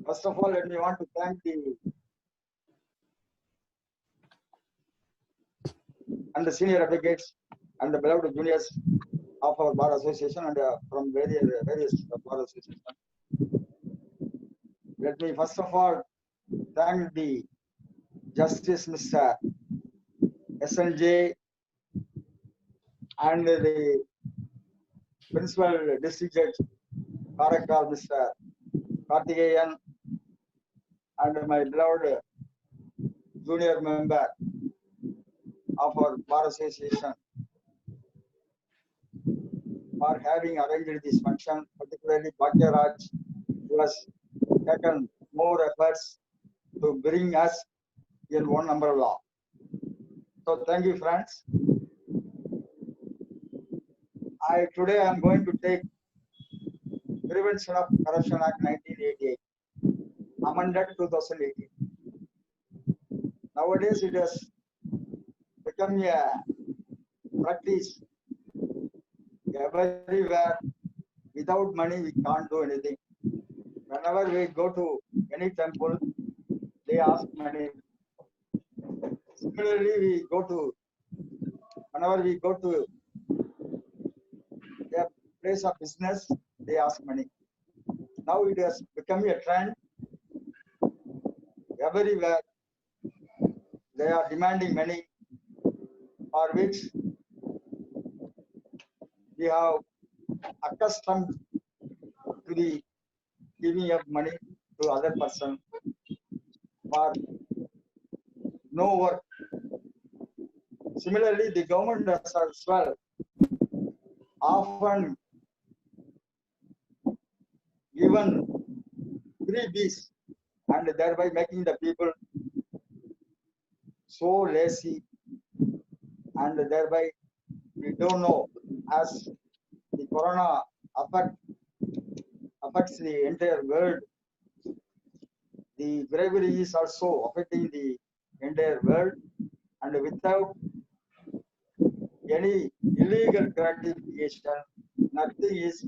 First of all, let me want to thank the senior advocates and the beloved juniors of our bar association and from various bar associations. Let me first of all thank the Justice Mr. SNJ and the Principal District Judge Karakkal Mr. Karthikeyan and my beloved junior member of our bar association for having arranged this function, particularly Bhagya Raj, who has taken more efforts to bring us in one umbrella. So thank you, friends. Today I am going to take Prevention of Corruption Act 1988, amended 2018. Nowadays it has become a practice everywhere. Without money we can't do anything. Whenever we go to any temple, they ask money. Similarly, whenever we go to a place of business, they ask money. Now it has become a trend. Everywhere they are demanding money, for which we have accustomed to the giving of money to other person for no work. Similarly, the government has as well often given freebies and thereby making the people so lazy, and thereby we don't know, as the corona affects the entire world, the bravery is also affecting the entire world, and without any illegal gratification, nothing is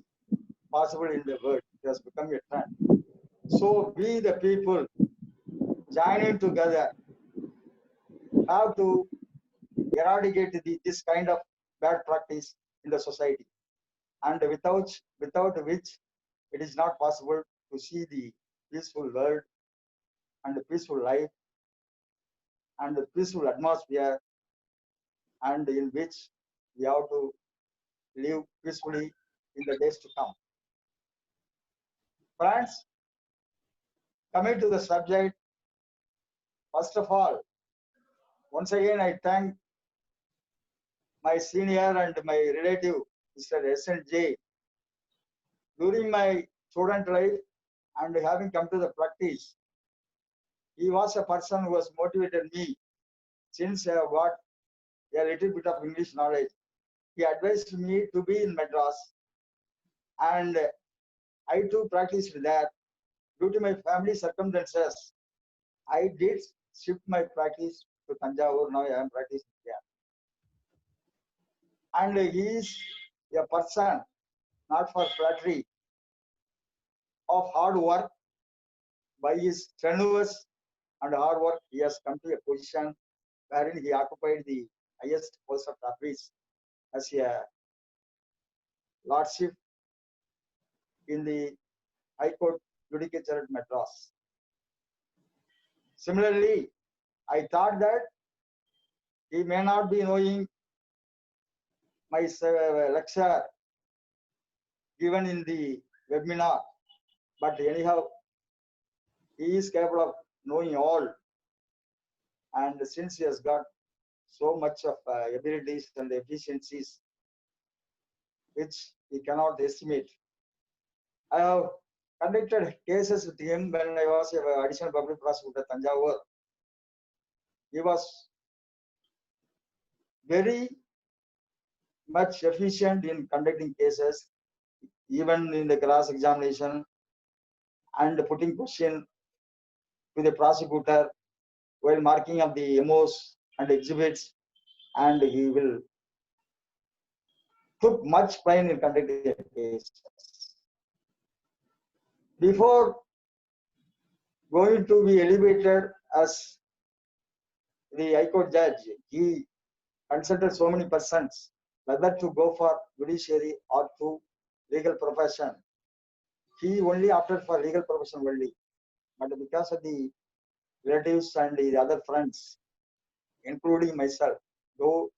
possible in the world. It has become a trend. So we, the people, joining together, have to eradicate this kind of bad practice in the society, and without which it is not possible to see the peaceful world and the peaceful life and the peaceful atmosphere, and in which we have to live peacefully in the days to come. Friends, coming to the subject, first of all, once again I thank my senior and my relative, Mr. SNJ. During my student life and having come to the practice, he was a person who has motivated me since I have got a little bit of English knowledge. He advised me to be in Madras, and I too practiced there. Due to my family circumstances, I did shift my practice to Tanjavur. Now I am practicing here. And he is a person, not for flattery, of hard work. By his strenuous and hard work, he has come to a position wherein he occupied the highest post of office as a lordship in the High Court Judicature at Madras. Similarly, I thought that he may not be knowing my lecture given in the webinar, but anyhow, he is capable of knowing all. And since he has got so much of abilities and efficiencies, which he cannot estimate, I have conducted cases with him when I was an additional public prosecutor at Tanjavur. He was very much efficient in conducting cases, even in the cross examination and putting question to the prosecutor while marking of the MOs and exhibits, and he will took much pride in conducting a case. Before going to be elevated as the High Court judge. He consulted so many persons whether to go for judiciary or to legal profession. He only opted for legal profession only, but because of the relatives and the other friends, including myself, though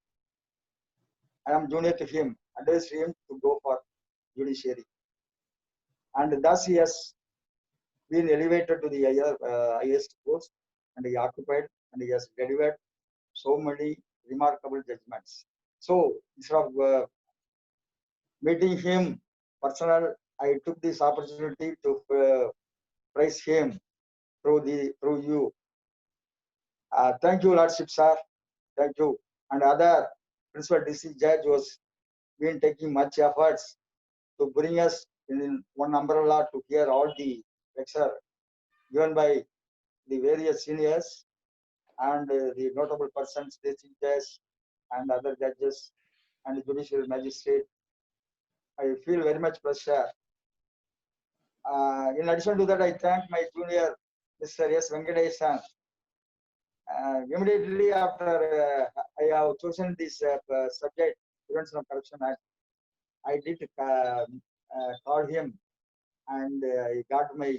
I am junior to him, advised him to go for judiciary, and thus he has been elevated to the highest post, and he occupied and he has delivered so many remarkable judgments. So instead of meeting him personal, I took this opportunity to praise him through you. Thank you, Lordship, sir. Thank you. And other principal district judge was been taking much efforts to bring us in one umbrella to hear all the lecture given by the various seniors and the notable persons, district judge and other judges and judicial magistrate. I feel very much pleasure. In addition to that, I thank my junior, Mr. S. Venkatesan. Immediately after I have chosen this subject, Prevention of Corruption Act, I did call him and I got my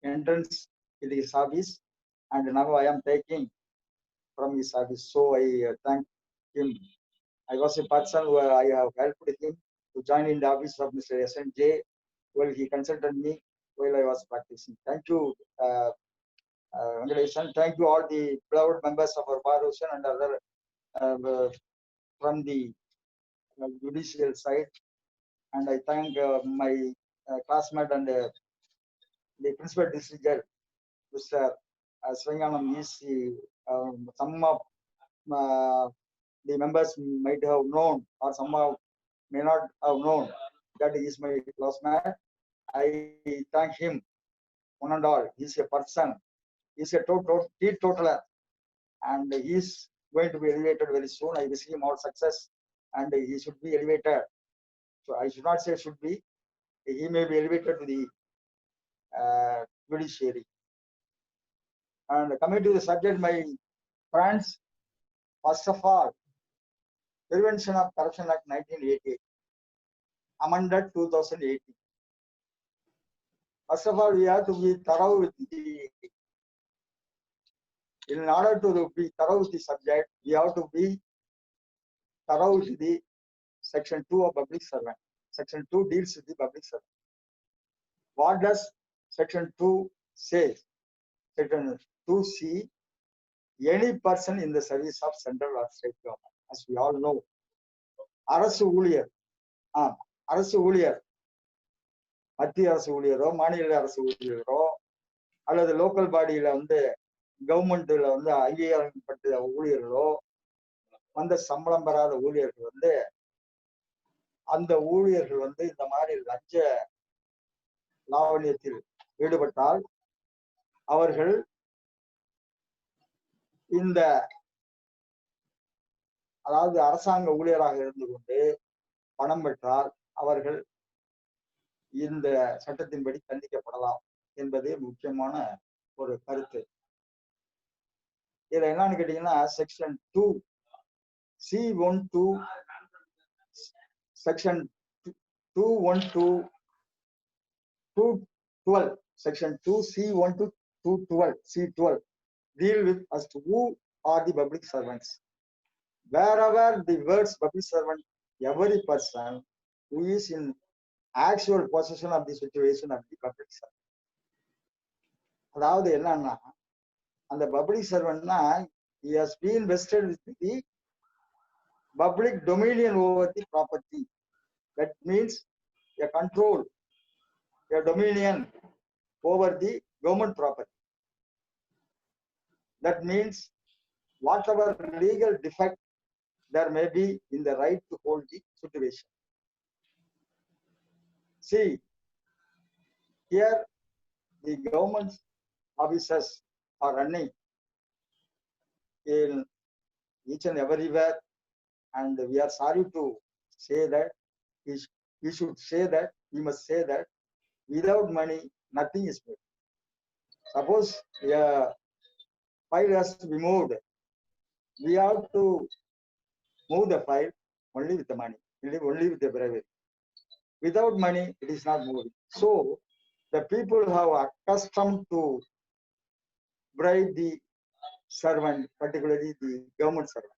entrance in his office, and now I am taking from his office. So I thank him. I was a person who I have helped him to join in the office of Mr. S.N.J. while he consulted me while I was practicing. Thank you, Venkatesan. Thank you all the beloved members of our Bar Association and other from the judicial side. And I thank my classmate and the principal district judge, Mr. Sringanam. Some of the members might have known, or somehow may not have known that he is my classmate. I thank him one and all. He's a person. He's a teetotaler, and he's going to be elevated very soon. I wish him all success, and he should be elevated. So I should not say should be. He may be elevated to the judiciary. And coming to the subject, my friends, first of all, Prevention of Corruption Act 1988, amended 2018. First of all, we have to be thorough with in order to be thorough with the subject, we have to be thorough with the Section 2 of Public Servant. Section 2 deals with the public servant. What does Section 2 say? Section 2C, any person in the service of central or state government. As we all know, அரசு ஊழியர், மத்திய அரசு ஊழியரோ மாநில அரசு ஊழியரோ அல்லது local பாடியில கவர்மெண்ட்ல அங்கீகாரப்பட்ட ஊழியர்களோ சம்பளம் பெறாத ஊழியர்கள் அந்த ஊழியர்கள் இந்த மாதிரி லஞ்ச லாவணியத்தில் ஈடுபட்டால் அவர்கள் அதாவது அரசாங்க ஊழியராக இருந்து கொண்டு பணம் பெற்றால் அவர்கள் இந்த சட்டத்தின்படி தண்டிக்கப்படலாம் என்பது முக்கியமான ஒரு கருத்து. இதுல என்னன்னு கேட்டீங்கன்னா, section 2C12 section 212 section 2C1 to 212 C12 deal with as to who are the public servants. Wherever the words public servant, every person who is in actual possession of the situation of the public servant. அதாவது என்னன்னா, அந்த public servantனா he has been vested with the public dominion over the property. That means a control, a dominion over the government property. That means whatever legal defect there may be in the right to hold the situation. See, here the government officers are running in each and everywhere, and we are sorry to say that we should say that, we must say that without money nothing is made. Suppose a file has to be moved. We have to move the file only with the money, only with the bribery. Without money, it is not moving. So the people have accustomed to bribe the servant, particularly the government servant,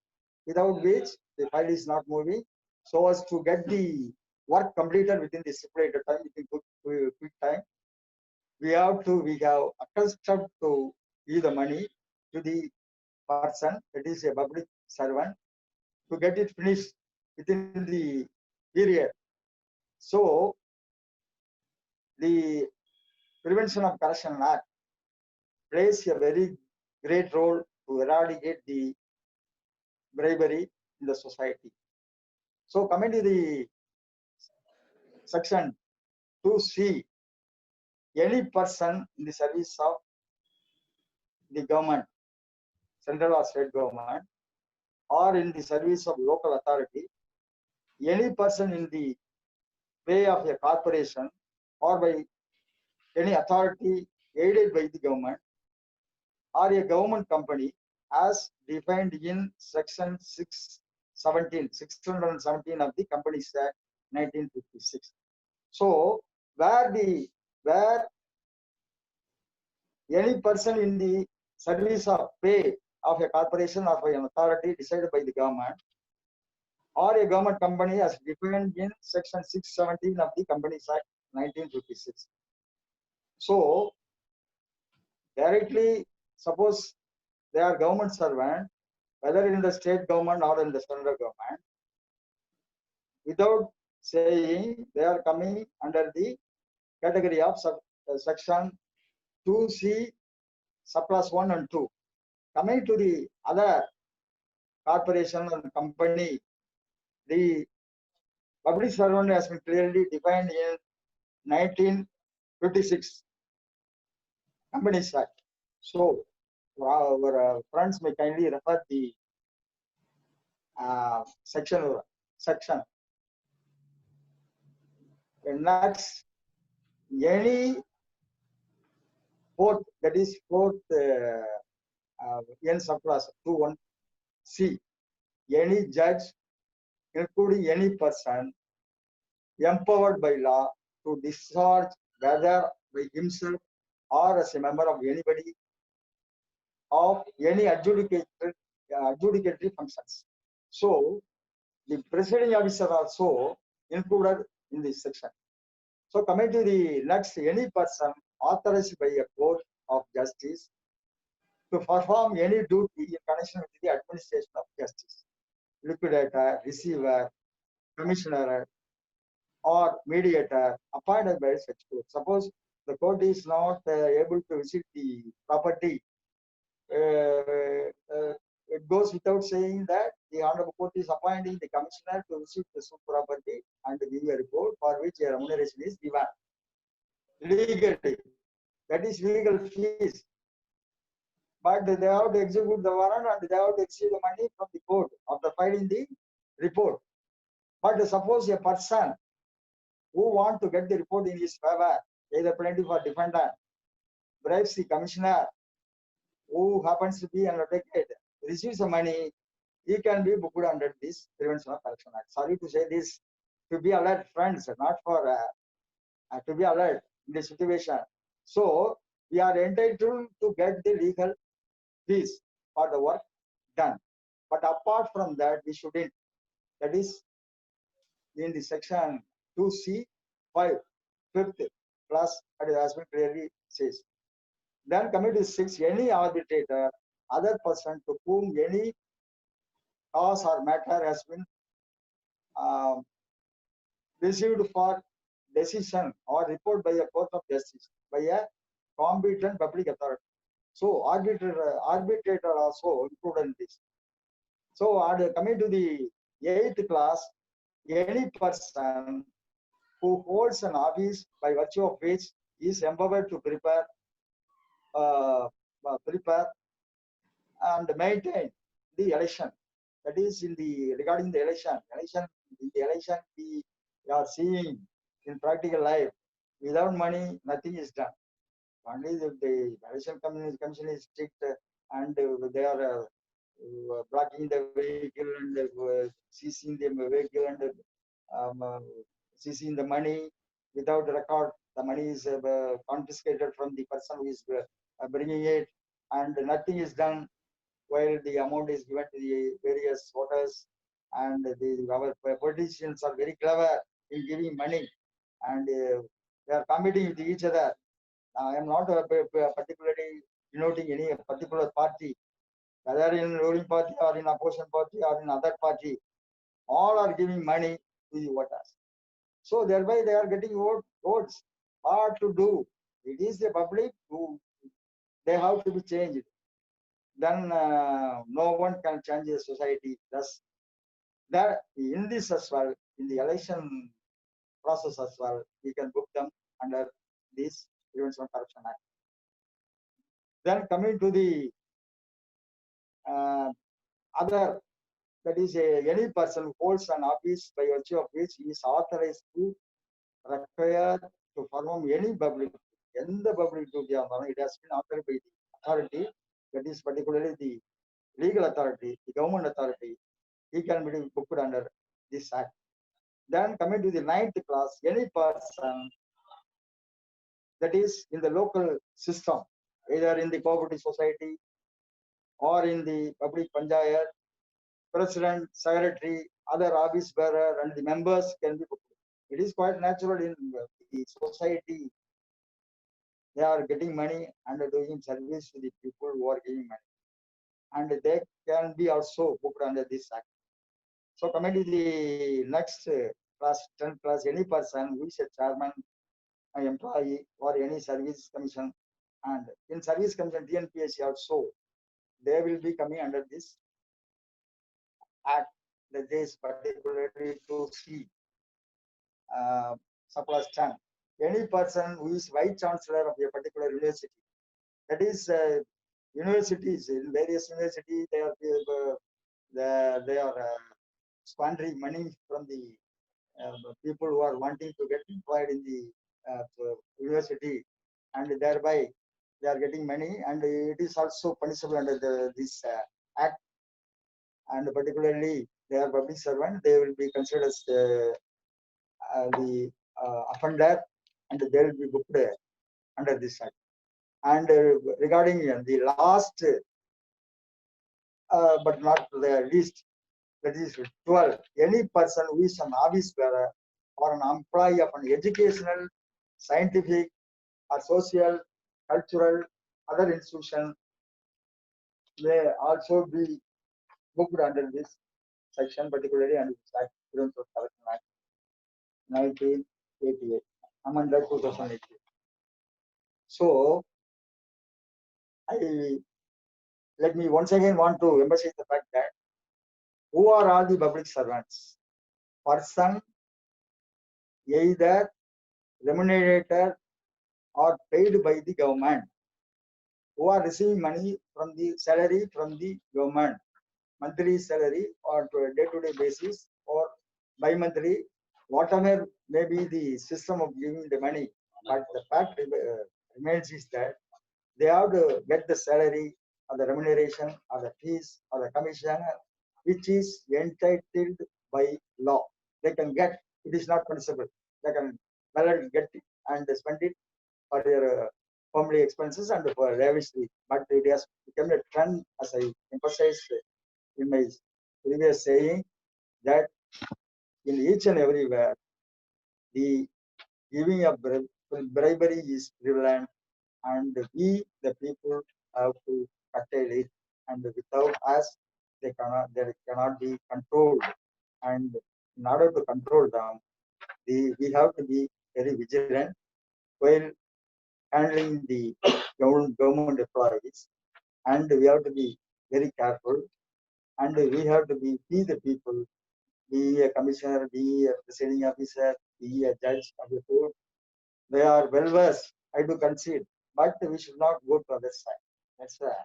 without which the file is not moving. So as to get the work completed within the stipulated time, within quick time, we have accustomed to give the money to the person, that is a public servant, to get it finished within the period. So the Prevention of Corruption Act plays a very great role to eradicate the bribery in the society. So coming to the section 2C, any person in the service of the government, central or state government, or in the service of local authority, any person in the way of a corporation or by any authority aided by the government or a government company as defined in section 617 of the Companies Act 1956. So where any person in the service of pay of a corporation or by an authority decided by the government or a government company as defined in section 617 of the Companies Act 1956. So directly, suppose they are government servant, whether in the state government or in the central government, without saying they are coming under the category of section 2C subclass 1 and 2. Coming to the other corporation and company, the public servant has been clearly defined in 1956 Companies Act. So our friends may kindly refer the section. Next, any fourth, that is fourth N subclass 2(1)C, any judge, including any person empowered by law to discharge whether by himself or as a member of anybody of any adjudicatory functions. So the presiding officer also included in this section. So coming to the next, any person authorized by a court of justice to perform any duty in connection with the administration of justice, liquidator, receiver, commissioner, or mediator appointed by such court. Suppose the court is not able to visit the property, it goes without saying that the Honorable Court is appointing the commissioner to visit the property and give a report for which a remuneration is given. Legally, that is legal fees. But they have to execute the warrant and they have to receive the money from the court after filing the report. But suppose a person who wants to get the report in his favor, either plaintiff or defendant, bribes the commissioner who happens to be an advocate, receives the money, he can be booked under this Prevention of Corruption Act. Sorry to say this, to be alert, friends, not for to be alert in this situation. So we are entitled to get the legal fees for the work done. But apart from that, we shouldn't. That is in the section 2C 5, 5th class, as been clearly says. Then coming to 6, any arbitrator, other person to whom any cause or matter has been received for decision or report by a court of justice by a competent public authority. So arbitrator also included in this. So coming to the 8th class, any person who holds an office by virtue of which is empowered to prepare and maintain the election. That is in the regarding the election. In the election we are seeing in practical life, without money nothing is done. Only the Malaysian Commission is strict and they are blocking the vehicle and seizing the vehicle and um, uh, seizing the money without record. The money is confiscated from the person who is bringing it, and nothing is done while the amount is given to the various voters. And our politicians are very clever in giving money, and they are competing with each other. I am not particularly denoting any particular party, whether in ruling party or in opposition party or in other party. All are giving money to the voters. So thereby they are getting votes. What to do? It is the public who they have to be changed. Then no one can change the society. Thus, that in this as well, in the election process as well, we can book them under this Prevention of Corruption Act. Then coming to the other, that is any person who holds an office by virtue of which he is authorized to require to perform any public duty, it has been authorized by the authority, that is particularly the legal authority, the government authority, he can be booked under this act. Then coming to the 9th class, any person that is in the local system, either in the cooperative society or in the public panchayat, president, secretary, other office bearer, and the members can be booked. It is quite natural in the society. They are getting money and doing service to the people who are giving money, and they can be also booked under this act. So coming to the next class, 10th class, any person who is a chairman, an employee, or any service commission, and in service commission TNPSC also, they will be coming under this act. That is particularly to see suppose 10. Any person who is vice chancellor of a particular university, that is universities, in various universities, they are squandering money from the people who are wanting to get employed in the university, and thereby they are getting money, and it is also punishable under this act. And particularly they are public servant, they will be considered as the offender, and they will be booked under this act. And regarding the last, but not the least, that is 12, any person who is an office bearer or an employee of an educational, scientific, or social, cultural, other institution may also be booked under this section, particularly under this Act, Prevention of Corruption Act 1988, amended 2008. So, let me once again want to emphasize the fact that who are all the public servants? Person either remunerated or paid by the government, who are receiving money from the salary from the government, monthly salary or day-to-day basis or bi-monthly, whatever may be the system of giving the money. But the fact remains is that they have to get the salary or the remuneration or the fees or the commission, which is entitled by law. They can get, it is not punishable. They can well get it and spend it for their family expenses and for lavishly. But it has become a trend, as I emphasized in my previous saying, that in each and everywhere, the giving of bribery is prevalent, and we, the people, have to curtail it. And without us, they cannot be controlled. And in order to control them, we have to be very vigilant while handling the government employees, and we have to be very careful, and we have to be the people, be a commissioner, be a presiding officer, be a judge of the court. They are well versed, I do concede, but we should not go to other side. That's a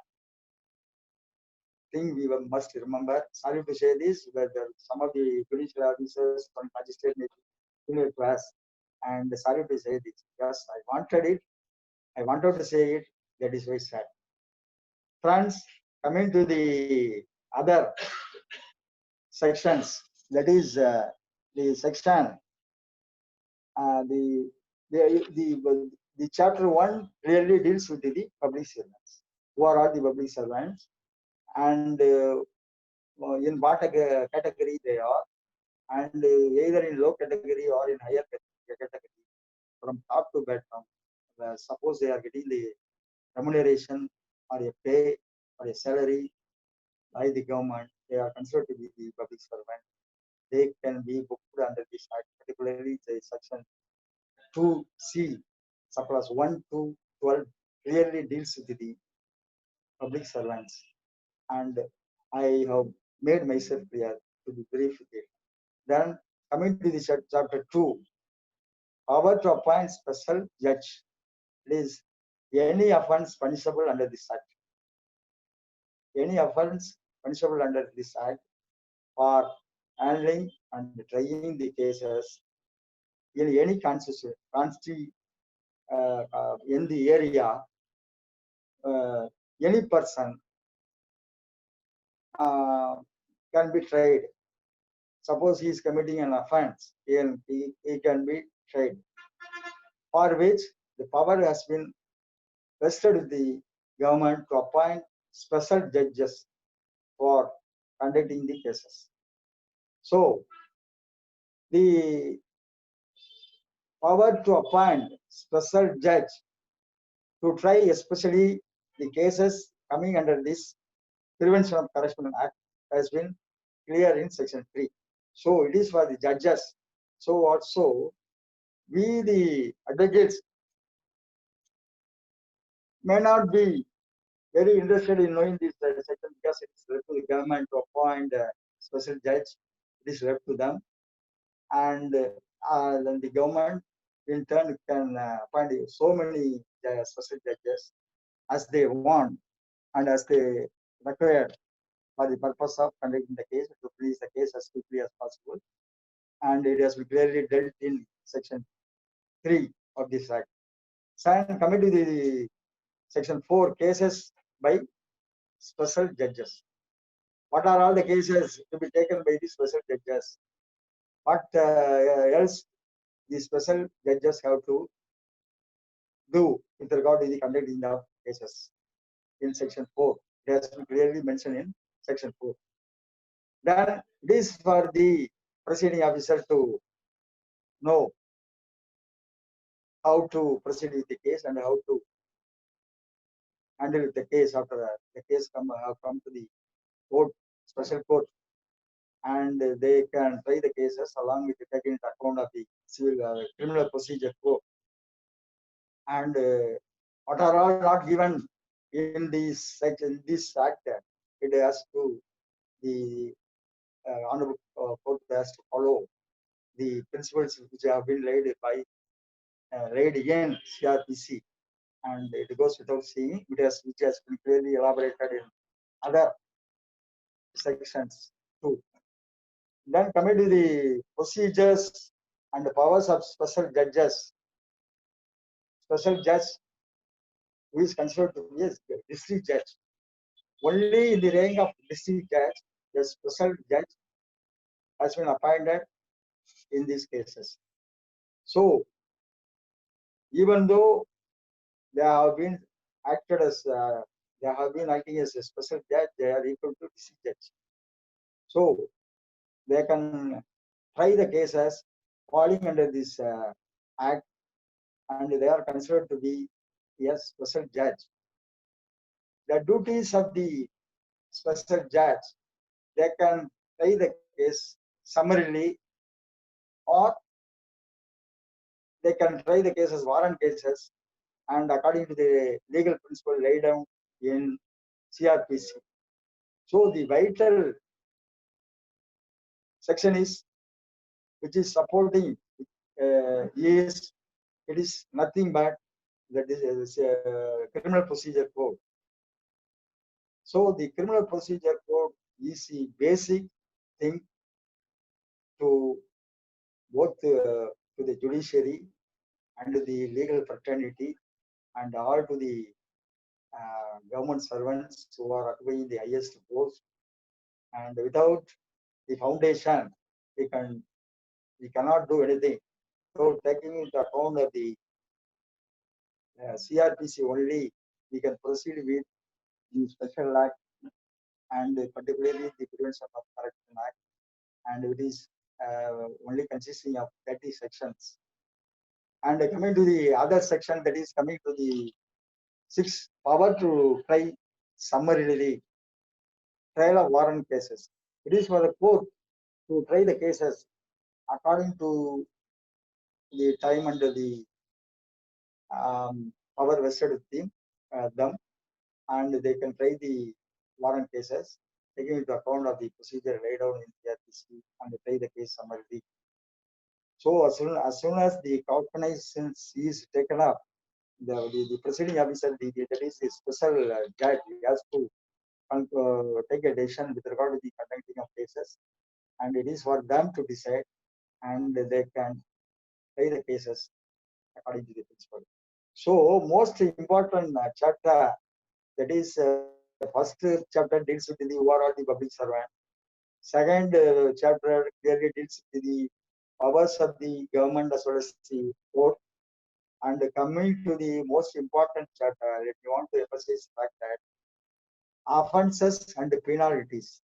thing we must remember. Sorry to say this, but some of the judicial officers from magistrate may be similar to us, and sorry to say this. Yes, I wanted it. I wanted to say it, that is very sad. Friends, coming to the other sections, that is the section, the chapter 1 really deals with the public servants. Who are all the public servants, and in what category they are, and either in low category or in higher category, from top to bottom. Suppose they are getting the remuneration or a pay or a salary by the government, they are considered to be the public servant. They can be booked under this act, particularly the section 2C, surplus 1 to 12 clearly deals with the public servants. And I have made myself clear to be brief with it. Then coming to the chapter 2, power to appoint special judge. It is any offense punishable under this act. Any offense punishable under this act for handling and trying the cases in any constituency in the area, any person can be tried. Suppose he is committing an offense, he can be tried, for which the power has been vested with the government to appoint special judges for conducting the cases. So, the power to appoint special judge to try especially the cases coming under this Prevention of Corruption Act has been clear in section 3. So it is for the judges. So also we the advocates may not be very interested in knowing this section because it is left to the government to appoint a special judge. It is left to them, and then the government in turn can appoint so many special judges as they want and as they require for the purpose of conducting the case, to please the case as quickly as possible. And it has been clearly dealt in section 3 of this act. So, coming to the section 4, cases by special judges. What are all the cases to be taken by the special judges? What else the special judges have to do with regard to the conducting of cases in section 4? It has been clearly mentioned in section 4. Then it is for the proceeding officer to know how to proceed with the case and how to handle the case after the case come to the court, special court, and they can try the cases along with taking into account of the civil criminal procedure code. And what are all not given in this act, it has to the honorable court has to follow the principles which have been laid in CRPC, and it goes without saying, which has been clearly elaborated in other sections too. Then coming to the procedures and the powers of special judges. Special judge who is considered to be a district judge. Only in the rank of district judge, the special judge has been appointed in these cases. So, even though they have been acted as they have been acting as a special judge, they are equal to district judge. So they can try the cases falling under this act, and they are considered to be a special judge. The duties of the special judge, they can try the case summarily, or they can try the cases warrant cases, and according to the legal principle laid down in CRPC. So the vital section is which is supporting is it is nothing but that is criminal procedure code. So the criminal procedure code is the basic thing to both to the judiciary and the legal fraternity and all to the government servants who are occupying the highest post. And without the foundation, we cannot do anything. So taking into account of the CRPC only, we can proceed with the special act and particularly the Prevention of Corruption Act, and it is only consisting of 30 sections. And coming to the other section, that is coming to the 6, power to try summarily trial of warrant cases. It is for the court to try the cases according to the time and the power vested with them, and they can try the warrant cases taking into account of the procedure laid down in the RPC and try the case summarily. So as soon as the cognizance is taken up, the proceeding officer, that is the special judge, he has to take a decision with regard to the conducting of cases, and it is for them to decide, and they can try the cases according to the principle. So most important chapter, that is first chapter deals with the overall the public servant. Second chapter clearly deals with the powers of the government as well as the court. And coming to the most important chapter, if you want to emphasize the fact that offenses and penalties.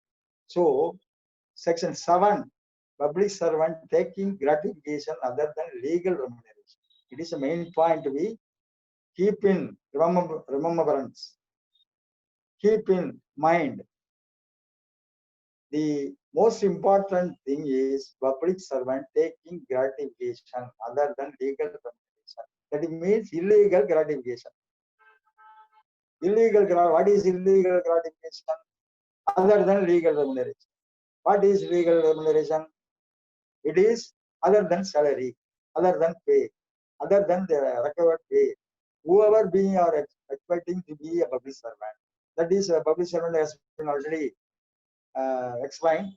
So section 7, public servant taking gratification other than legal remuneration. It is a main point to be keep in remembrance, keep in mind. The most important thing is public servant taking gratification other than legal remuneration. That means illegal gratification. What is illegal gratification? Other than legal remuneration. What is legal remuneration? It is other than salary, other than pay, other than the recovered pay. Whoever being or expecting to be a public servant, that is a public servant has been already explained,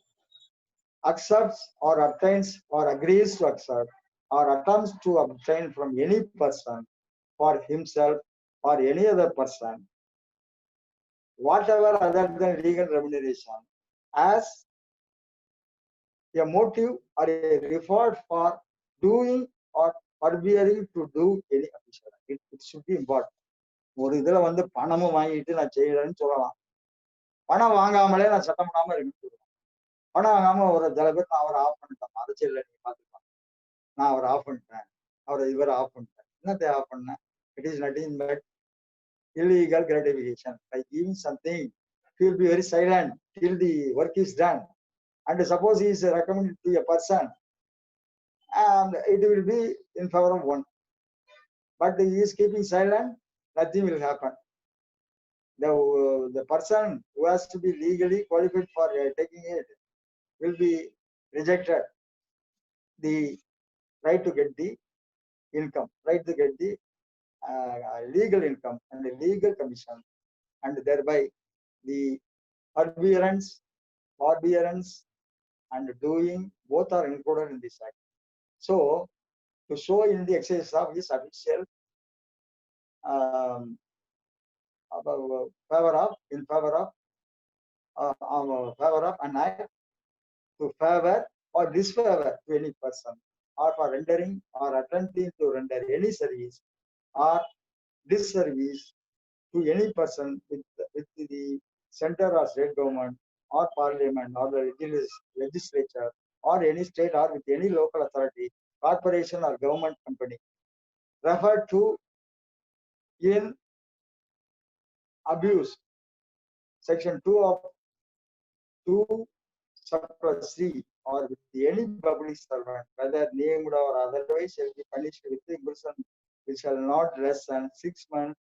accepts or obtains or agrees to accept or attempts to obtain from any person for himself or any other person, whatever other than legal remuneration, as a motive or a reward for doing or forbearing to do any official. It should be important. ஒரு இதுல வந்து பணமும் வாங்கிட்டு நான் செய்யறேன்னு சொல்லலாம். பணம் வாங்காமலே நான் சட்டம் பண்ணாம இருக்கு. பணம் வாங்காம ஒரு சில பேர் நான் அவரை ஆஃப் பண்ணிட்டேன், அரசியல் நீங்க பாத்துக்கலாம். நான் அவரை ஆஃப் பண்ணிட்டேன், இவரை ஆஃப் பண்ணிட்டேன். என்னத்தை ஆஃப் பண்ணேன்? It is nothing but illegal gratification. By giving something, he will be very silent till the work is done. And suppose he is recommended to a person, and it will be in favor of one. But he is keeping silent, nothing will happen. The person who has to be legally qualified for taking it will be rejected. The right to get the income, right to get the legal income and the legal commission, and thereby the forbearance and doing both are included in this act. So to show in the exercise of his official in favor of an act to favor or disfavor to any person, or for rendering or attempting to render any service or disservice to any person with the center or state government or parliament or the legislature or any state or with any local authority, corporation or government company, referred to in abuse. Section 2 of 2 subclause 3, or with any public servant, whether named or otherwise, shall be punished with imprisonment which shall not less than 6 months,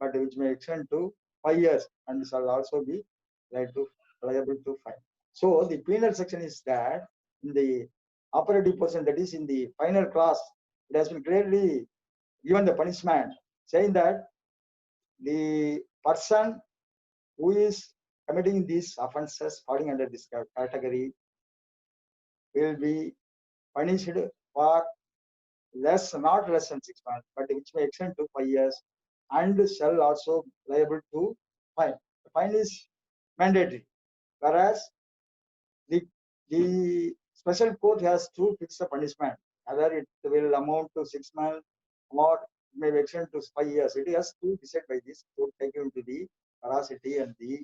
but which may extend to 5 years, and shall also be liable to fine. So the penal section is that in the operative portion, that is in the final clause, it has been clearly given the punishment, saying that the person who is committing these offenses falling under this category will be punished for not less than 6 months, but which may extend to 5 years, and shall also liable to fine. The fine is mandatory, whereas the special court has to fix the punishment, whether it will amount to 6 months or may be extended to 5 years. It has to decide by this court, taking into the veracity and the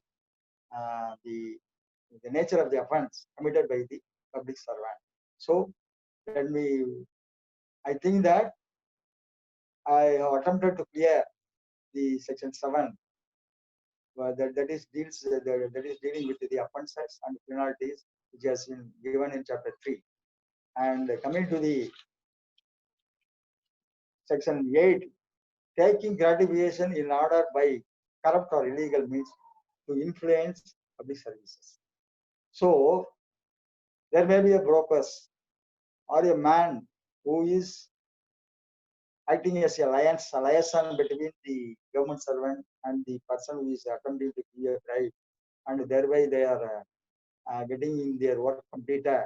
nature of the offense committed by the public servant. So let me, I think that I have attempted to clear the section 7 that is dealing with the offences and penalties which has been given in chapter 3. And coming to the section 8, taking gratification in order by corrupt or illegal means to influence public services. So there may be a broker or a man who is acting as a liaison between the government servant and the person who is attempting to give a bribe, and thereby they are getting their work completed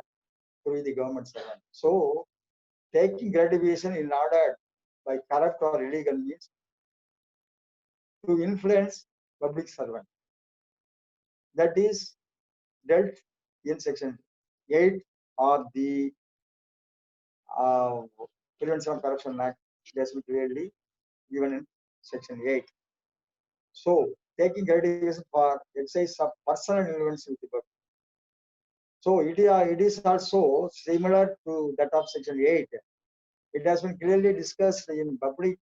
through the government servant. So taking gratification in order by corrupt or illegal means to influence public servant, that is dealt in section 8 of the Prevention of Corruption Act. It has been clearly given in section 8. So taking gratification for exercise of personal influence with the public. So it is also similar to that of section 8. It has been clearly discussed in public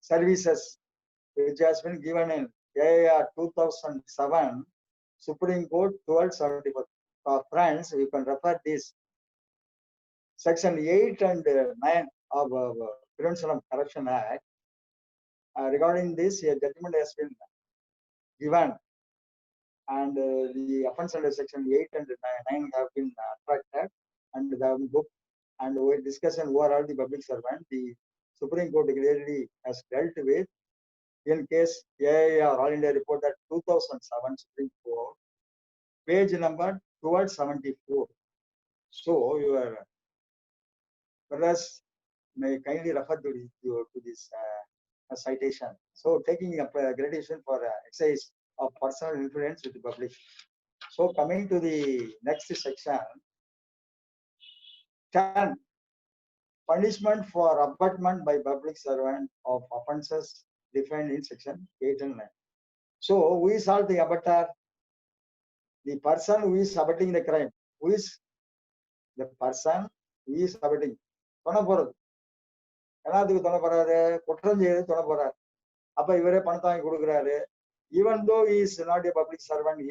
services, which has been given in AIR 2007, Supreme Court 1274. Friends, you can refer this section 8 and 9 of Prevention of Corruption Act. Regarding this, a judgment has been given, and the offence under section 8 and 9 have been attracted and they have been booked, and we discussion overall the public servant. The Supreme Court clearly has dealt with in case AIR All India Report that 2007 Supreme Court, page number 1274. So your brothers may kindly refer to this citation. So taking up gratification for exercise of personal influence with the public. So coming to the next section, 10, punishment for abetment by public servant of offences defined in section 8 and 9. So who is all the abettor? The person who is abetting the crime. Who is the person who is abetting? துணை போறது எல்லாத்துக்கு துணை போறாரு, குற்றம் செய்யறது துணை போறாரு. அப்ப இவரே பணத்தை வாங்கி கொடுக்குறாரு. Even though he is not a public servant, he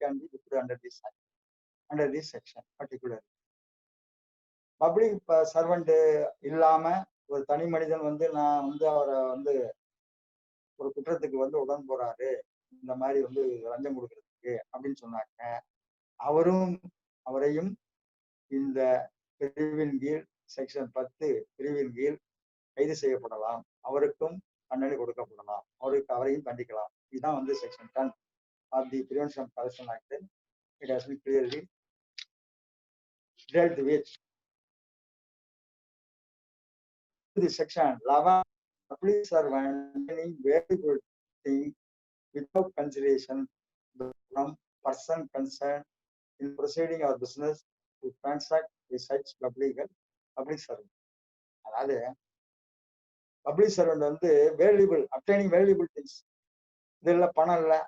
can be put under this section particularly. Public servant இல்லாம ஒரு தனி மனிதன் வந்து நான் வந்து அவரை வந்து ஒரு குற்றத்துக்கு வந்து உடன் போறாரு, இந்த மாதிரி வந்து லஞ்சம் கொடுக்கறதுக்கு அப்படின்னு சொன்னாங்க, அவரையும் இந்த பிரிவின் கீழ் செக்ஷன் 10 பிரிவின் கீழ் கைது செய்யப்படலாம், அவருக்கும் தண்டனை கொடுக்கப்படலாம், அவரையும் தண்டிக்கலாம். இதுதான் வந்து section 10 of the Prevention of Corruption Act. It has been clearly dealt with. The section 11, public servant very good thing without consideration from person concerned in proceeding or business to transact with such public servant. அதாவது public servant வந்து valuable obtaining valuable things, இது இல்லை பணம் இல்லை,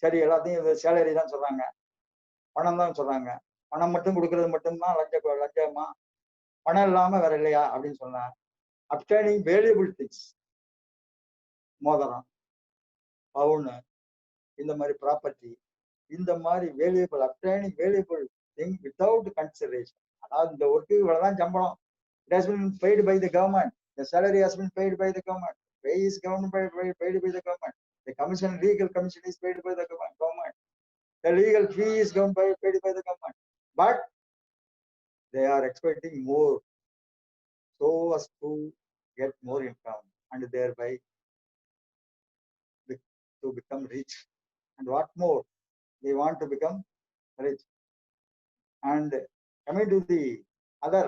சரி எல்லாத்தையும் salary தான் சொல்றாங்க, பணம் தான் சொல்றாங்க, பணம் மட்டும் கொடுக்கறது மட்டும்தான் லஞ்சமா, பணம் இல்லாம வேற இல்லையா அப்படின்னு சொன்னாங்க. அப்டைனிங் வேல்யூபிள் திங்ஸ், மோதிரம், பவுனு, இந்த மாதிரி ப்ராப்பர்ட்டி, இந்த மாதிரி valuable obtaining valuable thing without consideration. அதாவது இந்த ஒர்க்கு இவ்வளவுதான் சம்பளம், it has been paid by the government, the salary has been paid by the government, pay is paid by the government, the commission, legal commission is paid by the government, the legal fee is paid by the government, but they are expecting more so as to get more income and thereby to become rich. And what more, they want to become rich. And coming to the other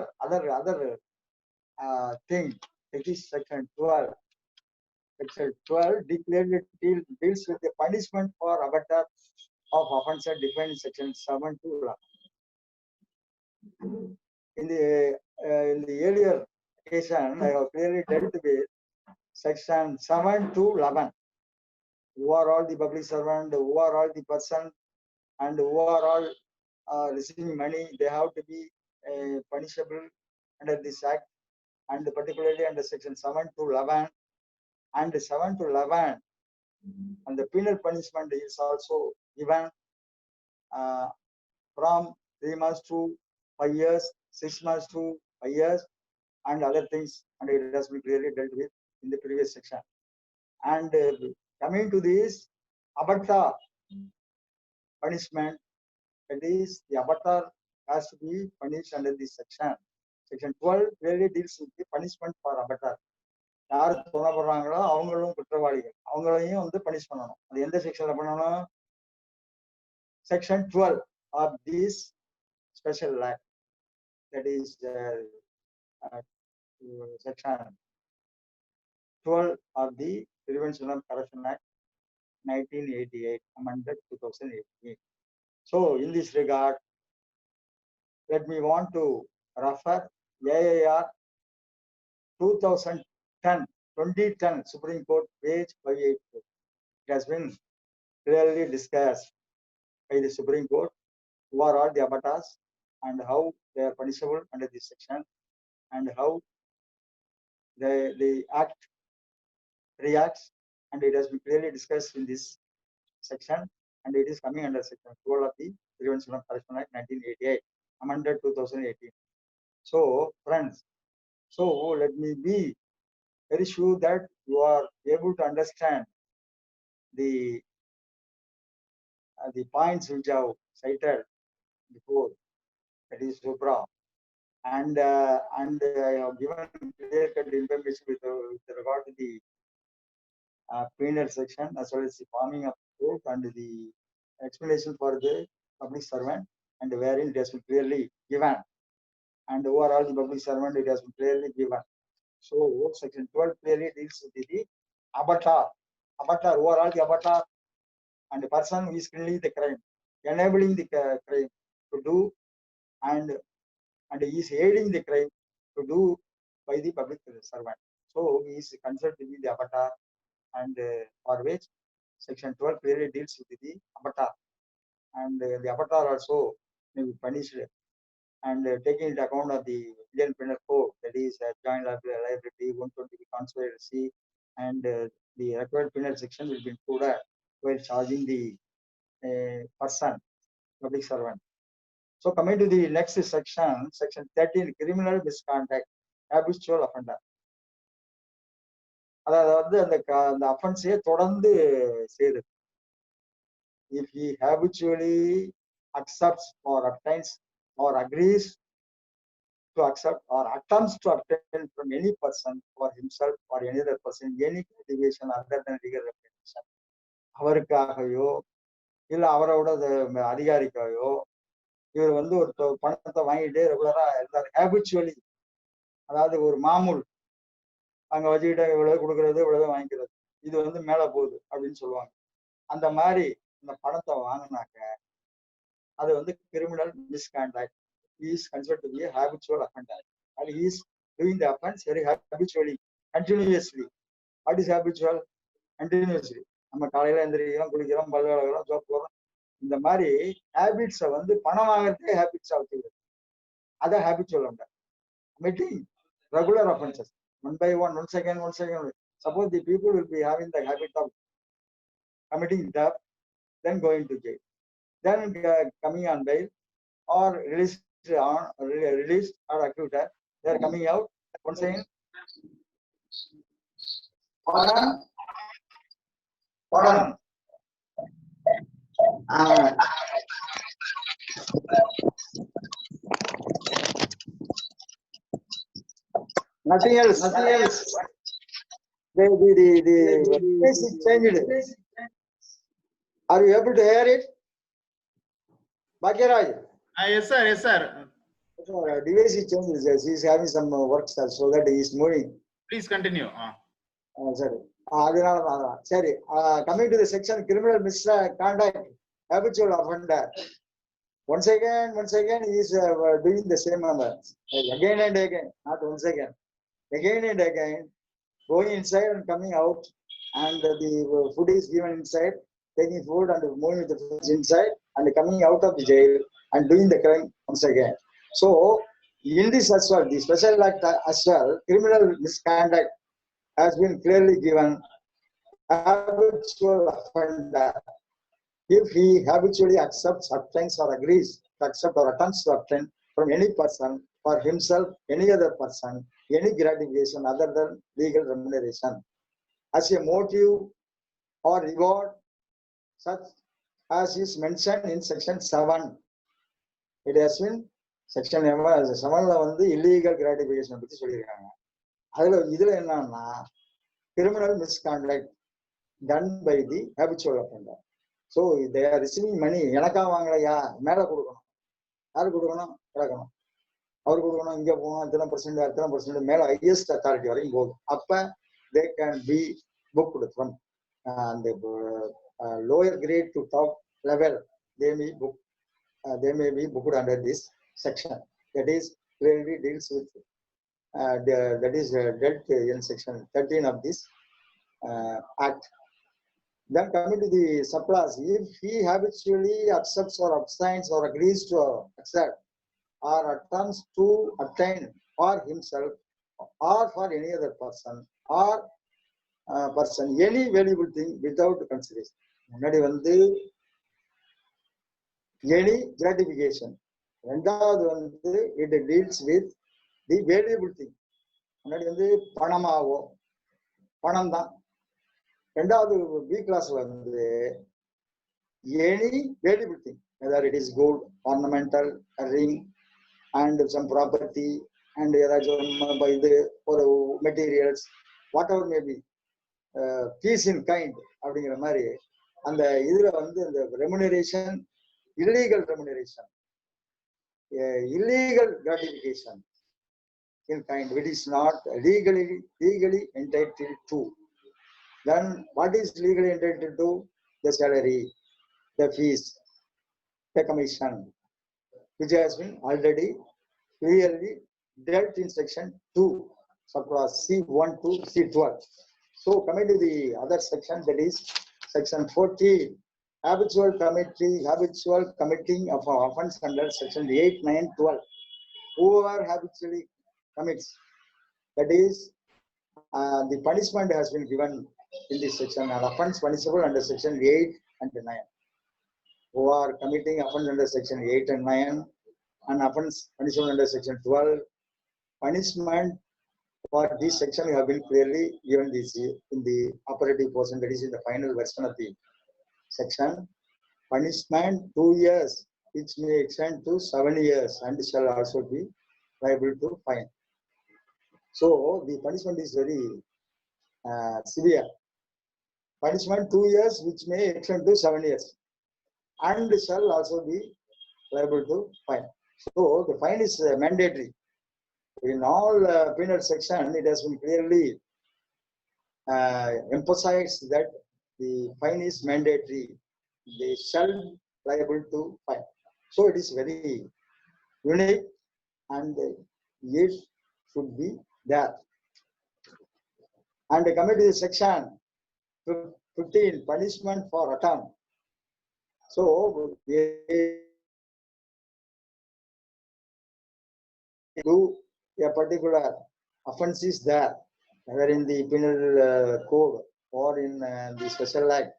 thing, It is section 12. Section 12 deals with the punishment for abatter of offences defined in section 7 to 11. In the earlier occasion, I have clearly dealt with section 7 to 11. Who are all the public servant, who are all the person, and who are all receiving money, they have to be punishable under this act, and particularly under section 7 to 11. And 7 to 11, and the penal punishment is also given from 3 months to 5 years, 6 months to 5 years, and other things, and it has been clearly dealt with in the previous section. And coming to this abatta punishment, that is, the abatter has to be punished under this section. Section 12 clearly deals with the punishment for abatter. யார் துணை போடுறாங்களோ அவங்களும் குற்றவாளிகள், அவங்களையும் வந்து punish பண்ணணும். அது எந்த செக்ஷன்ல பண்ணணும்? Section 12 of this special act, that is section 12 of the Prevention of Corruption Act 1988, amended 2018. So in this regard, let me want to refer AIR 2010 Supreme Court, page 584. It has been clearly discussed by the Supreme Court who are all the abattors and how they are punishable under this section, and how the act reacts, and it has been clearly discussed in this section, and it is coming under section 12 of the Prevention of Corruption Act 1988, amended 2018. So friends, so let me be very sure that you are able to understand the points which I have cited before, that is Subra, and I have given clear-cut information with regard to the penal section, as well as the forming of court and the explanation for the public servant, and wherein it has been clearly given, and overall the public servant, it has been clearly given. So section 12 clearly deals with the abatter, overall the abatter, and the person who is committing the crime, enabling the crime to do, and he is aiding the crime to do by the public servant. So he is considered to be the abatter, and for which section 12 clearly deals with the abatter, and the abatter also may be punished, and taking into account of the Indian Penal Code, that is joint liability, 120 conspiracy, and the required penal section will be included while charging the person, public servant. So coming to the next section, section 13, criminal misconduct, habitual offender. அதாவது அந்த அஃபென்ஸே தொடர்ந்து செய்யுது. If he habitually accepts or obtains or agrees to accept or attempts to obtain from any person for himself or any other person any deviation other than legal representation, அவருக்காகவோ இல்ல அவரோட அதிகாரிக்காகவோ இவர் வந்து ஒரு பணத்தை வாங்கிட்டே ரெகுலரா எல்லாரும் ஹேபிச்சுவலி, அதாவது ஒரு மாமூல், அங்க வச்சுக்கிட்ட இவ்வளவு கொடுக்கறது இவ்வளவு வாங்கிக்கிறது, இது வந்து மேல போகுது அப்படின்னு சொல்லுவாங்க. அந்த மாதிரி இந்த பணத்தை வாங்கினாக்க அது வந்து criminal மிஸ்கான்டாக்ட். He is considered to be a habitual offender, and he is doing the offense very habitually, continuously. What is habitual? Continuously. நம்ம காலையில எந்திரிக்கிறோம், குளிக்கிறோம், பல்லு விளக்குறோம், சோப்பு போடுறோம், இந்த மாதிரி ஹேபிட்ஸை வந்து பணம் வாங்குறதே ஹேபிட்ஸா வச்சுக்கிறது, அதை habitual offender. Committing regular offenses, one by one second. Suppose the people will be having the habit of committing theft, then going to jail, then coming on bail or released or acquitted, they are coming out. Once again, pardon. Nothing else. The face is changed. Are you able to hear it, Bhagyaraj? Yes sir. Device is changed. He is having some work, so that he is moving. Please continue. Sorry. Sorry. Coming to the section criminal misconduct, habitual offender. Once again, he is doing the same number again and again, not once again, again and again, going inside and coming out, and the food is given inside, taking food and moving the food inside and coming out of the jail and doing the crime once again. So, in this as well, the special act as well, criminal misconduct has been clearly given. Habitual offender, if he habitually accepts, obtains, or agrees to accept or attempts to obtain from any person, for himself, any other person, any gratification other than legal remuneration, as a motive or reward, such as is mentioned in section 7. It has been section 7ல வந்து illegal gratification பத்தி சொல்லியிருக்காங்க. இதுல என்னன்னா criminal misconduct done by the habitual offender. So they are receiving money. எனக்கா வாங்கலையா, மேல கொடுக்கணும். யாரு கொடுக்கணும்? கிடக்கணும். அவர் கொடுக்கணும், இங்க போகணும், அத்தனை பர்சன்ட் மேல ஹையஸ்ட் அத்தாரிட்டி வரைக்கும் போகும். அப்ப they can be booked from the lower grade to top level. They may be booked under this section. That is clearly deals with that is dealt in section 13 of this act. Then coming to the subclass, if he habitually accepts or abstains or agrees to accept or attempts to obtain for himself or for any other person or any valuable thing without consideration. முன்னாடி வந்து any gratification. ரெண்டாவது வந்து it deals with the valuable thing. முன்னாடி வந்து பணமாவோ, பணம் தான். ரெண்டாவது B கிளாஸ்ல வந்து any valuable thing, whether it is gold, ornamental, a ring, and some property, and ஏதாச்சும் இது ஒரு materials, whatever may be, peace in kind அப்படிங்கிற மாதிரி அந்த இதுல வந்து இந்த remuneration, illegal remuneration, illegal gratification in kind, which is not legally entitled to. Then what is legally entitled to? The salary, the fees, the commission, which has been already clearly dealt in section 2, subclass C1 to C12. So coming to the other section, that is section 14, habitual committing of offense under section 8, 9, 12. Whoever habitually commits, that is the punishment has been given in this section, an offense punishable under section 8 and 9. Who are committing offense under section 8 and 9, an offense punishable under section 12. Punishment for this section have been clearly given this in the operative portion, that is in the final version of the section. Punishment 2 years, which may extend to 7 years and shall also be liable to fine. So the punishment is very severe. Punishment 2 years, which may extend to 7 years, and shall also be liable to fine. So the fine is mandatory. In all penal section, it has been clearly emphasized that the fine is mandatory. They shall liable to fine. So it is very unique, and it should be there. And coming to the section 15, punishment for attempt. So do a particular offense is there, whether in the penal code or in the special act,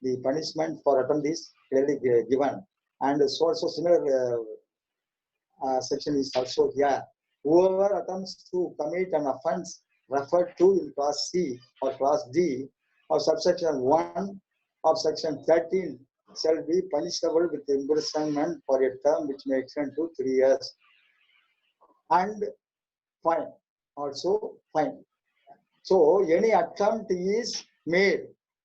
the punishment for attempt is clearly given. And so also similar section is also here. Whoever attempts to commit an offense referred to in class C or class D of subsection 1 of section 13 shall be punishable with imprisonment for a term which may extend to 3 years, and fine, also fine. So any attempt is made.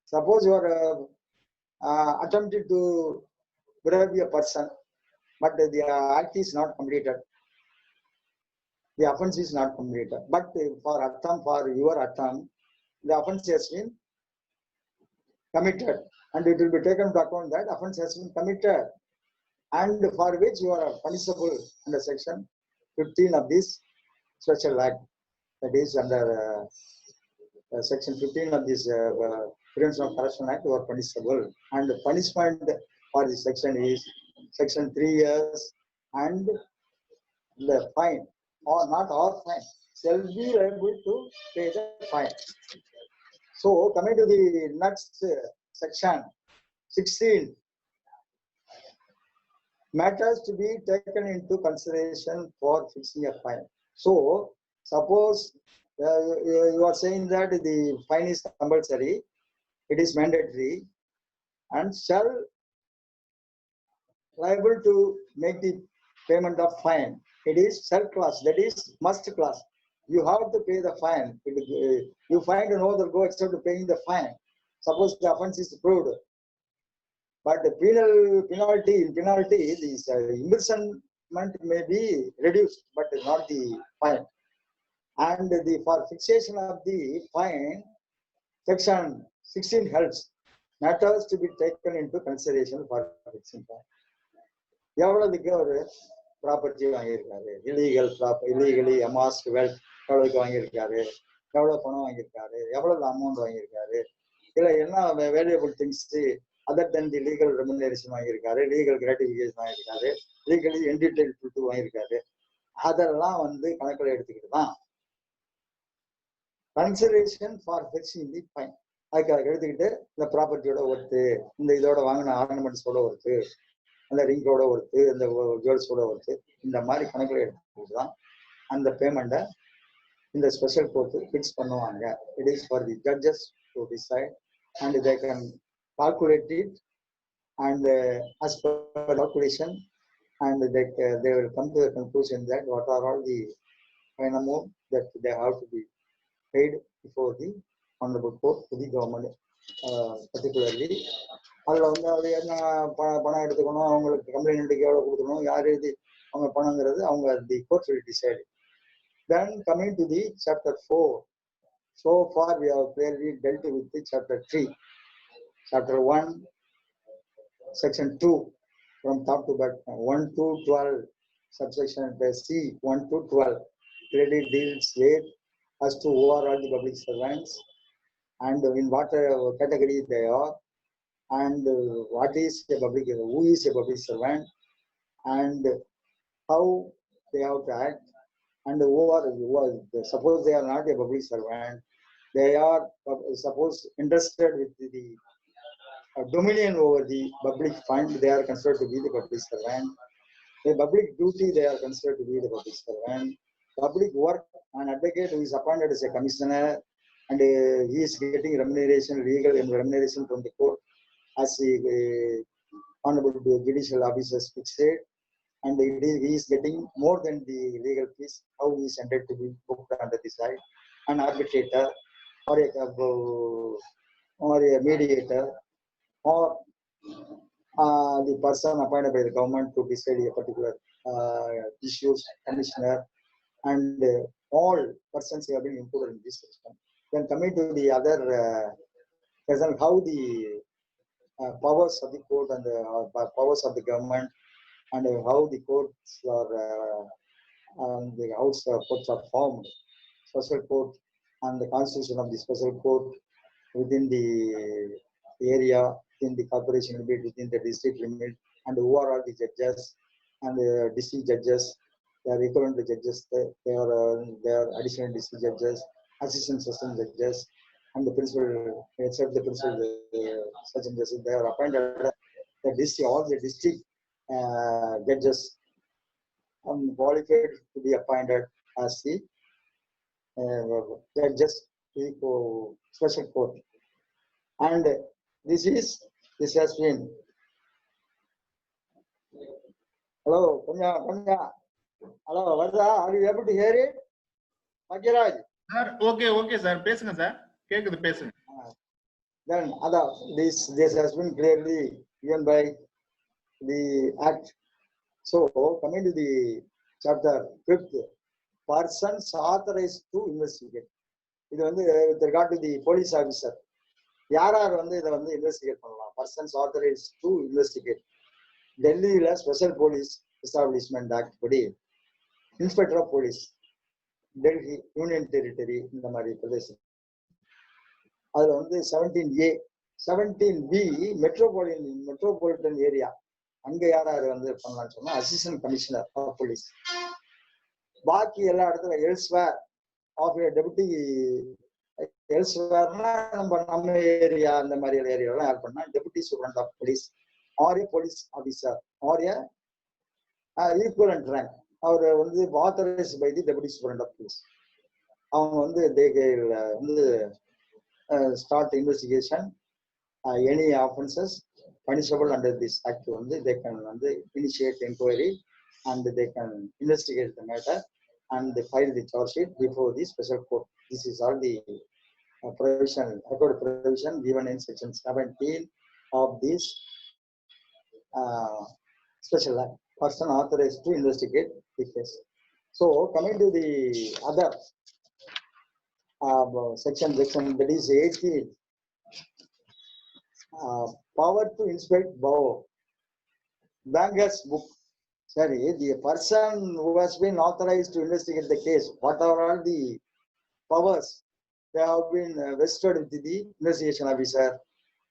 Suppose you are attempted to bribe a person, but the act is not completed. the offense is not completed. But for Attam, for your Attam, the offense has been committed, and it will be taken into account that offense has been committed, and for which you are punishable under section 15 of this special act. That is under section 15 of this Prevention of Corruption Act, you are punishable, and the punishment for this section is section 3 years, and the fine, or not all fine, shall be liable to pay the fine. So coming to the next section 16, matters to be taken into consideration for fixing a fine. So suppose you are saying that the fine is compulsory, it is mandatory, and shall liable to make the payment of fine. It is shall clause, that is must clause. You have to pay the fine. You find no other go except paying the fine. Suppose the offense is proved, but the penalty, this imprisonment may be reduced, but not the fine. And for fixation of the fine, section 16 helps. Matters to be taken into consideration for fixing fine. எவ்வளவுக்கு ஒரு property வாங்கியிருக்காரு, illegally அமாஸ்ட் wealth எவ்வளவுக்கு வாங்கியிருக்காரு, எவ்வளவு பணம் வாங்கியிருக்காரு, எவ்வளவு amount வாங்கியிருக்காரு, இல்ல என்ன வேல்யூபிள் திங்ஸ் அதர் தென் தி லீகல் ரெமுனரேஷன் வாங்கியிருக்காரு, லீகல் கிராட்டிபிகேஷன் வாங்கியிருக்காரு, லீகலி என்டிட்டில்டு வாங்கியிருக்காரு, அதெல்லாம் கணக்கில் எடுத்துக்கிட்டு தான் consideration for fixing the fine. அதுக்காக எடுத்துக்கிட்டு இந்த ப்ராப்பர்ட்டியோட ஒர்த்து, இந்த இதோட வாங்கின ஆர்னமெண்ட்ஸோட ஒர்த்து, அந்த ரிங்கோட ஒர்த்து, அந்த ஜுவல்ஸோட ஒர்த்து, இந்த மாதிரி கணக்கில் எடுத்துக்கிட்டு தான் அந்த பேமெண்ட்டை இந்த ஸ்பெஷல் கோர்ட்டு ஃபிக்ஸ் பண்ணுவாங்க. It is for the judges to decide, and they can calculate it, and as per calculation, and they will come to the conclusion that what are all the fine amount that they have to be paid before the honorable court to the government, particularly அதில் அது என்ன பணம் எடுத்துக்கணும், அவங்களுக்கு கம்ப்ளைண்ட்டுக்கு எவ்வளோ கொடுக்கணும், யார் எழுதி அவங்க பணங்கிறது அவங்க the court will decide. Then coming to the chapter 4, so far we have clearly dealt with the chapter 3. Chapter 1, section 2, from top to bottom, 1 to 12, subsection C, 1 to 12, clearly deals with as to who are all the public servants, and in what category they are, and what is a public, who is a public servant, and how they have to act, and who are suppose they are not a public servant, they are suppose interested with the dominion over the public fund, they are considered to be the public servant. The public duty, they are considered to be the public servant. Public work, an advocate who is appointed as a commissioner, and he is getting remuneration, legal remuneration from the court, as the honorable judicial officers fixed, and he is getting more than the legal fees, how he is entitled to be booked under this act. An arbitrator, or a mediator, or the person appointed by the government to decide a particular issues, commissioner, and all persons have been included in this system. Then coming to the other how the powers of the court and the powers of the government, and how the courts are the house courts are formed, special court, and the constitution of the special court within the area, in the corporation limit, within the district limit, and who are all the judges, and the district judges, they are equivalent to judges, they are additional district judges, assistant session judges, and the principal, except the principal session judges, they are appointed the district, all the district judges qualified to be appointed as the judges to the special court. And this has been. Hello, Panya. Hello, Varda, are you able to hear it? Bhagiraj. Sir, okay, sir. பேசுங்க sir. கேக்குது பேசுங்க. Then this has been clearly given by the act. So coming to the chapter 5th, persons authorized to investigate. இது வந்து with regard to the police officer. யார் வந்து இதை வந்து investigate பண்ணலாம்? Persons authorised to investigate. டெல்லியில ஸ்பெஷல் போலீஸ் எஸ்டாப்ளிஷ்மெண்ட் ஆக்ட் படி inspector of police, Delhi union territory இந்த மாதிரி பிரதேசம், அதுல வந்து 17A 17B மெட்ரோபாலிட்டன் ஏரியா, அங்க யார் வந்து பண்ணலாம்னு சொன்னா அசிஸ்டன்ட் கமிஷனர் ஆஃப் போலீஸ். பாக்கி எல்லா இடத்துல எல்ஸ்வேர் ஆஃப் டெபுட்டி, எல்ஸ்வேர்னா நம்ம ஏரியா அந்த மாதிரி ஏரியாலாம் ஆட் பண்ணா deputy superintendent of police or a police officer or a equivalent rank, அவர் வந்து authorised by the deputy superintendent of police. அவங்க வந்து வந்து start investigation any offenses punishable under this act. வந்து they can வந்து initiate inquiry and they can investigate the matter and they file the charge sheet before the special court. This is all the provision, record provision given in section 17 of this special act. Person authorized to investigate the case. So coming to the other section that is 18, power to inspect banker's book. Sorry, the person who has been authorized to investigate the case, whatever are the powers they have been vested with the investigation officer.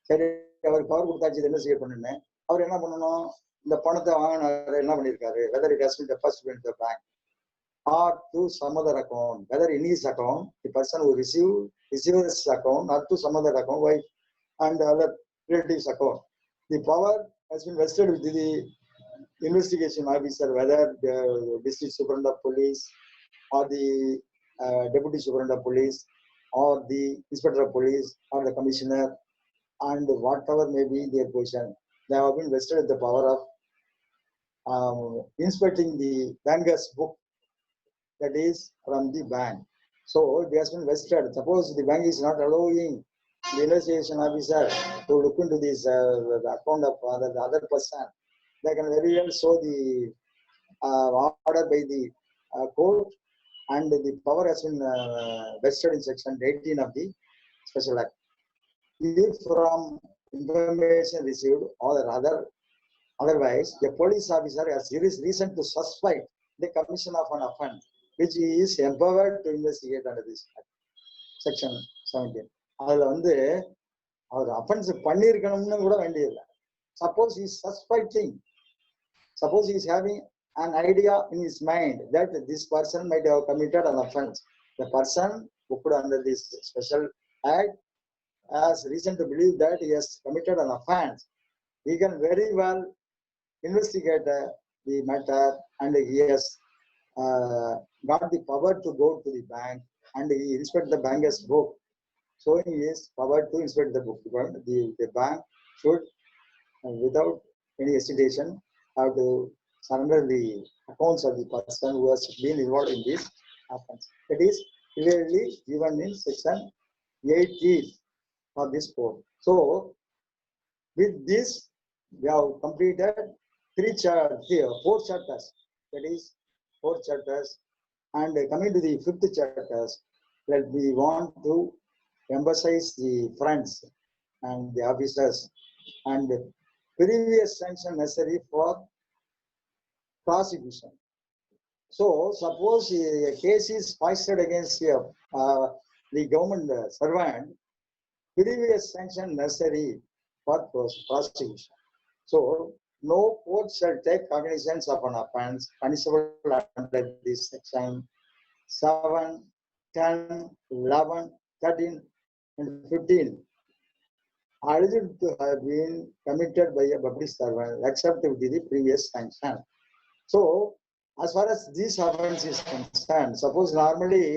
சரி, அவர் power கொடுத்தாச்சு இதை investigate பண்ணுன்னு, அவர் என்ன பண்ணணும்? இந்த பணத்தை வாங்கினாரு, என்ன பண்ணிருக்காரு? whether it has been deposited in the bank or to some other account, whether in his account, the person who receives account, or to some other account, wife and other relatives account. The power has been vested with the investigation officer, whether the district superintendent of police or the deputy superintendent of police or the inspector of police or the commissioner, and whatever may be their position, they have been vested with the power of inspecting the banker's book, that is from the bank. So it has been vested. Suppose the bank is not allowing the investigation officer to look into this the account of the other person, they can very well show the order by the court, and the power has been vested in section 18 of the special act. If from information received or otherwise the police officer has reason to suspect the commission of an offense which he is empowered to investigate under this act. Section 17. அதுல வந்து அவர் offence பண்ணிருக்கணும்னு கூட வேண்டியதில்லை. Suppose he is suspecting, suppose he is having an idea in his mind that this person might have committed an offense, the person who put under this special act has reason to believe that he has committed an offense, he can very well investigate the matter, and he has got the power to go to the bank and he inspect the banker's book. So he is power to inspect the book. The bank should, without any hesitation, have to surrender the accounts of the person who has been involved in this offense. That is clearly given in section 18 of this code. So with this, we have completed 4 chapters. That is 4 chapters. And coming to the 5th chapters, that we want to emphasize the friends and the officers and previous sanction necessary for prosecution. So suppose a case is filed against the government servant, previous sanction necessary for prosecution. So no court shall take cognizance of an offense punishable under this section 7, 10, 11, 13, and 15 alleged to have been committed by a public servant except with the previous sanction. So as far as this offense is concerned, suppose normally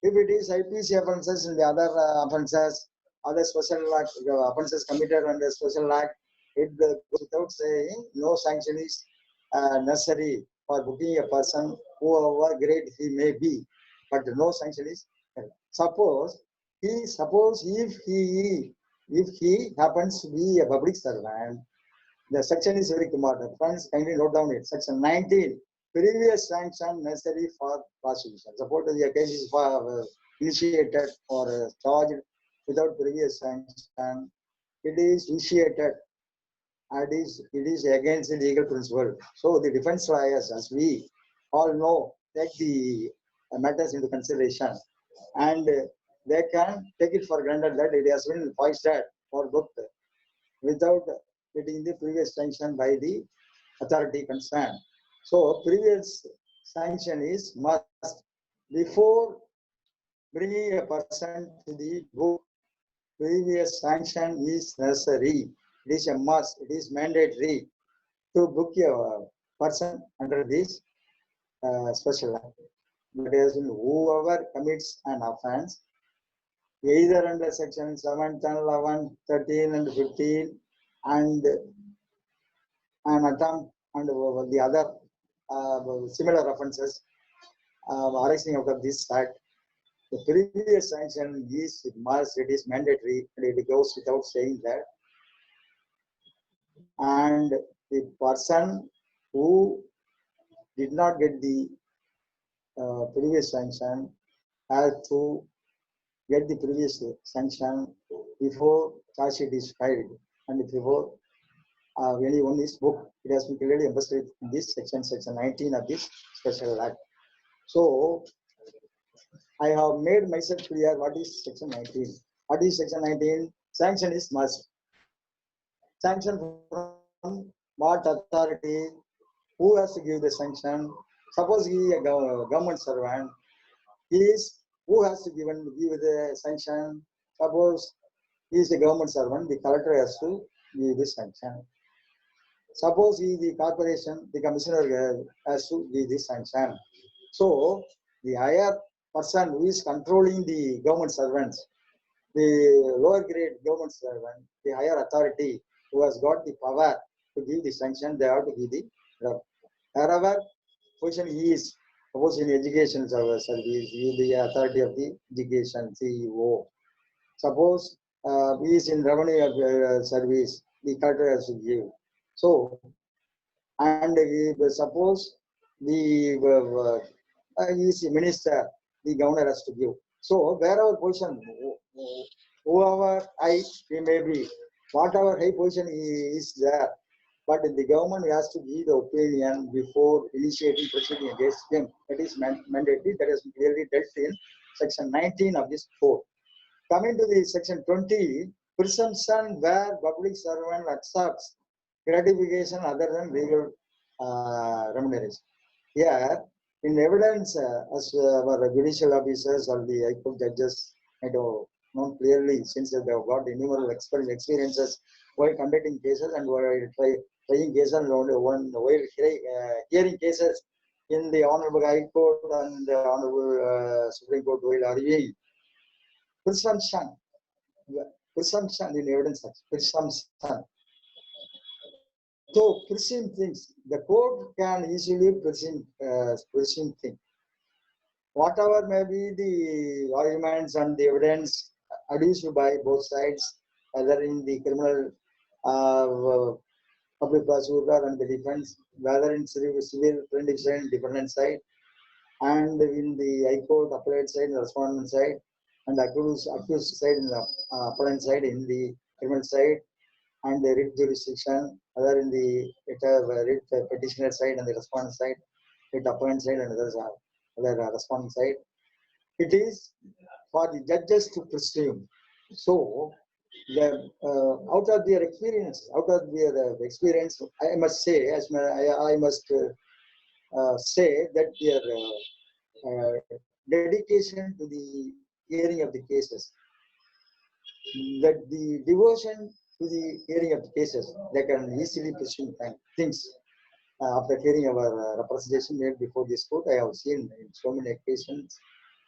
if it is IPC offenses and the other offenses, other special act offenses committed under special act, it goes without saying no sanction is necessary for booking a person, whoever great he may be, but no sanction is. Suppose if he happens to be a public servant, the section is very important. Friends, kindly note down it. Section 19 previous sanction necessary for prosecution. Suppose the case is initiated or charged without previous sanction, it is initiated and it is against the legal principle. So the defense lawyers, as we all know, take the matters into consideration, and they can take it for granted that it has been foisted or booked without getting the previous sanction by the authority concerned. So previous sanction is must. Before bringing a person to the book, previous sanction is necessary. It is a must. It is mandatory to book a person under this special act. That is, whoever commits an offense, either under section 7, 10, 11, 13, and 15, and an attempt and the other similar offences arising out of this act, the previous sanction is must, it is mandatory, and it goes without saying that. And the person who did not get the previous sanction has to get the previous sanction before charge sheet is filed and before anyone is booked. It has been clearly emphasized in this section 19 of this special act. So I have made myself clear what is section 19. What is section 19? Sanction is must. Sanction from what authority? Who has to give the sanction? Suppose he is a government servant. He is who has to give the sanction? Suppose he is a government servant. The collector has to give the sanction. Suppose he is the corporation. The commissioner has to give the sanction. So the higher person who is controlling the government servants, the lower grade government servant, the higher authority who has got the power to give the sanction, they have to give the wherever position he is. Suppose in education service, he is the authority of the education, CEO. Suppose he is in revenue service, the collector has to give. So, and suppose the he is a minister, the governor has to give. So wherever position, whoever high he may be, whatever high position he is there, but the government has to give the opinion before initiating proceeding against him. That is mandatory. That is clearly dealt in section 19 of this code. Coming to the section 20, presumption where public servant accepts gratification other than legal remuneration. Here, in evidence, as our judicial officers or the high court judges might have known clearly, since they have got innumerable experiences while conducting cases and while trying cases and while hearing cases in the Honorable High Court and the Honorable Supreme Court while arguing. Presumption in evidence, presumption. So presume things. The court can easily presume things. Whatever may be the arguments and the evidence adduced by both sides, whether in the criminal public prosecutor and the defense, whether in civil plaintiff side, defendant side, and in the High Court appellate side, the respondent side, and the accused side in the appellant side, in the criminal side, and the writ jurisdiction, other in the writ petitioner side and the respondent side, writ appellant side and other respondent side. It is for the judges to presume. So, out of their experience, I must say, I must say that their dedication to the hearing of the cases, that the devotion to the hearing of the cases, they can easily presume things. After hearing our representation made before this court, I have seen in so many occasions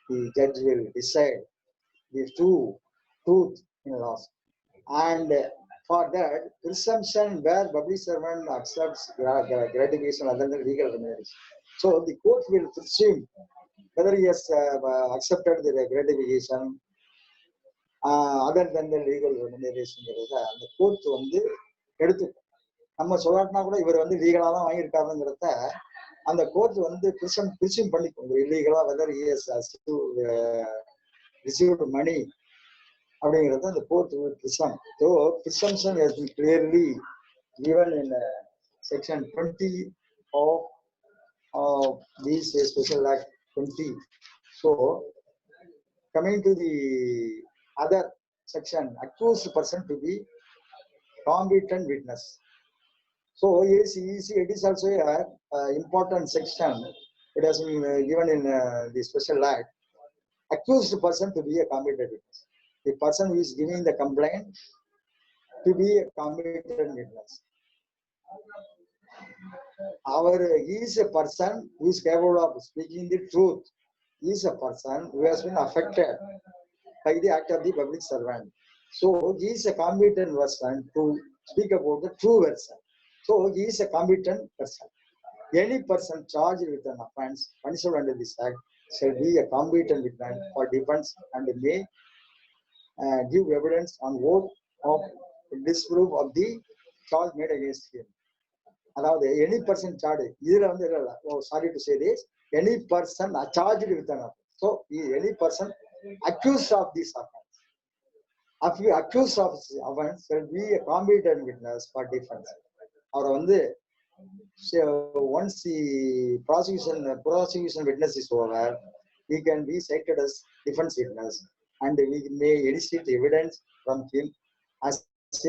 the judge will decide the truth in laws. And for that, presumption where public servant accepts gratification other than legal remuneration. So the court will presume whether he has accepted the gratification other than the legal remuneration. அந்த court வந்து எடுத்து நம்ம சொல்லாட்டினா கூட இவர் வந்து லீகலா தான் வாங்கியிருக்காருங்கிறத அந்த கோர்ட் வந்து presume பண்ணிக்கோங்க இல்லீகலா whether he has received money அப்படிங்கிறது அந்த court presume. So presumption has been clearly given in section 20 of this special act 20. So coming to the other section, accused person to be competent witness. So it is also a important section. It has been given in the special act. Accused person to be a competent witness. The person who is giving the complaint to be a competent witness. He is a person who is capable of speaking the truth. He is a person who has been affected by the act of the public servant. So he is a competent person to speak about the true version. So he is a competent person. Any person charged with an offense punishable under this act shall be a competent witness for defense and may give evidence on oath of disproof of the charge made against him. அதாவது any person charge இதுல வந்து sorry to say this any person charge with an offense. So any person accused of this offense, accused of this offense will be a competent witness for defense. அவர் வந்து once the prosecution witness is over, he can be cited as defense witness and we may elicit evidence from him as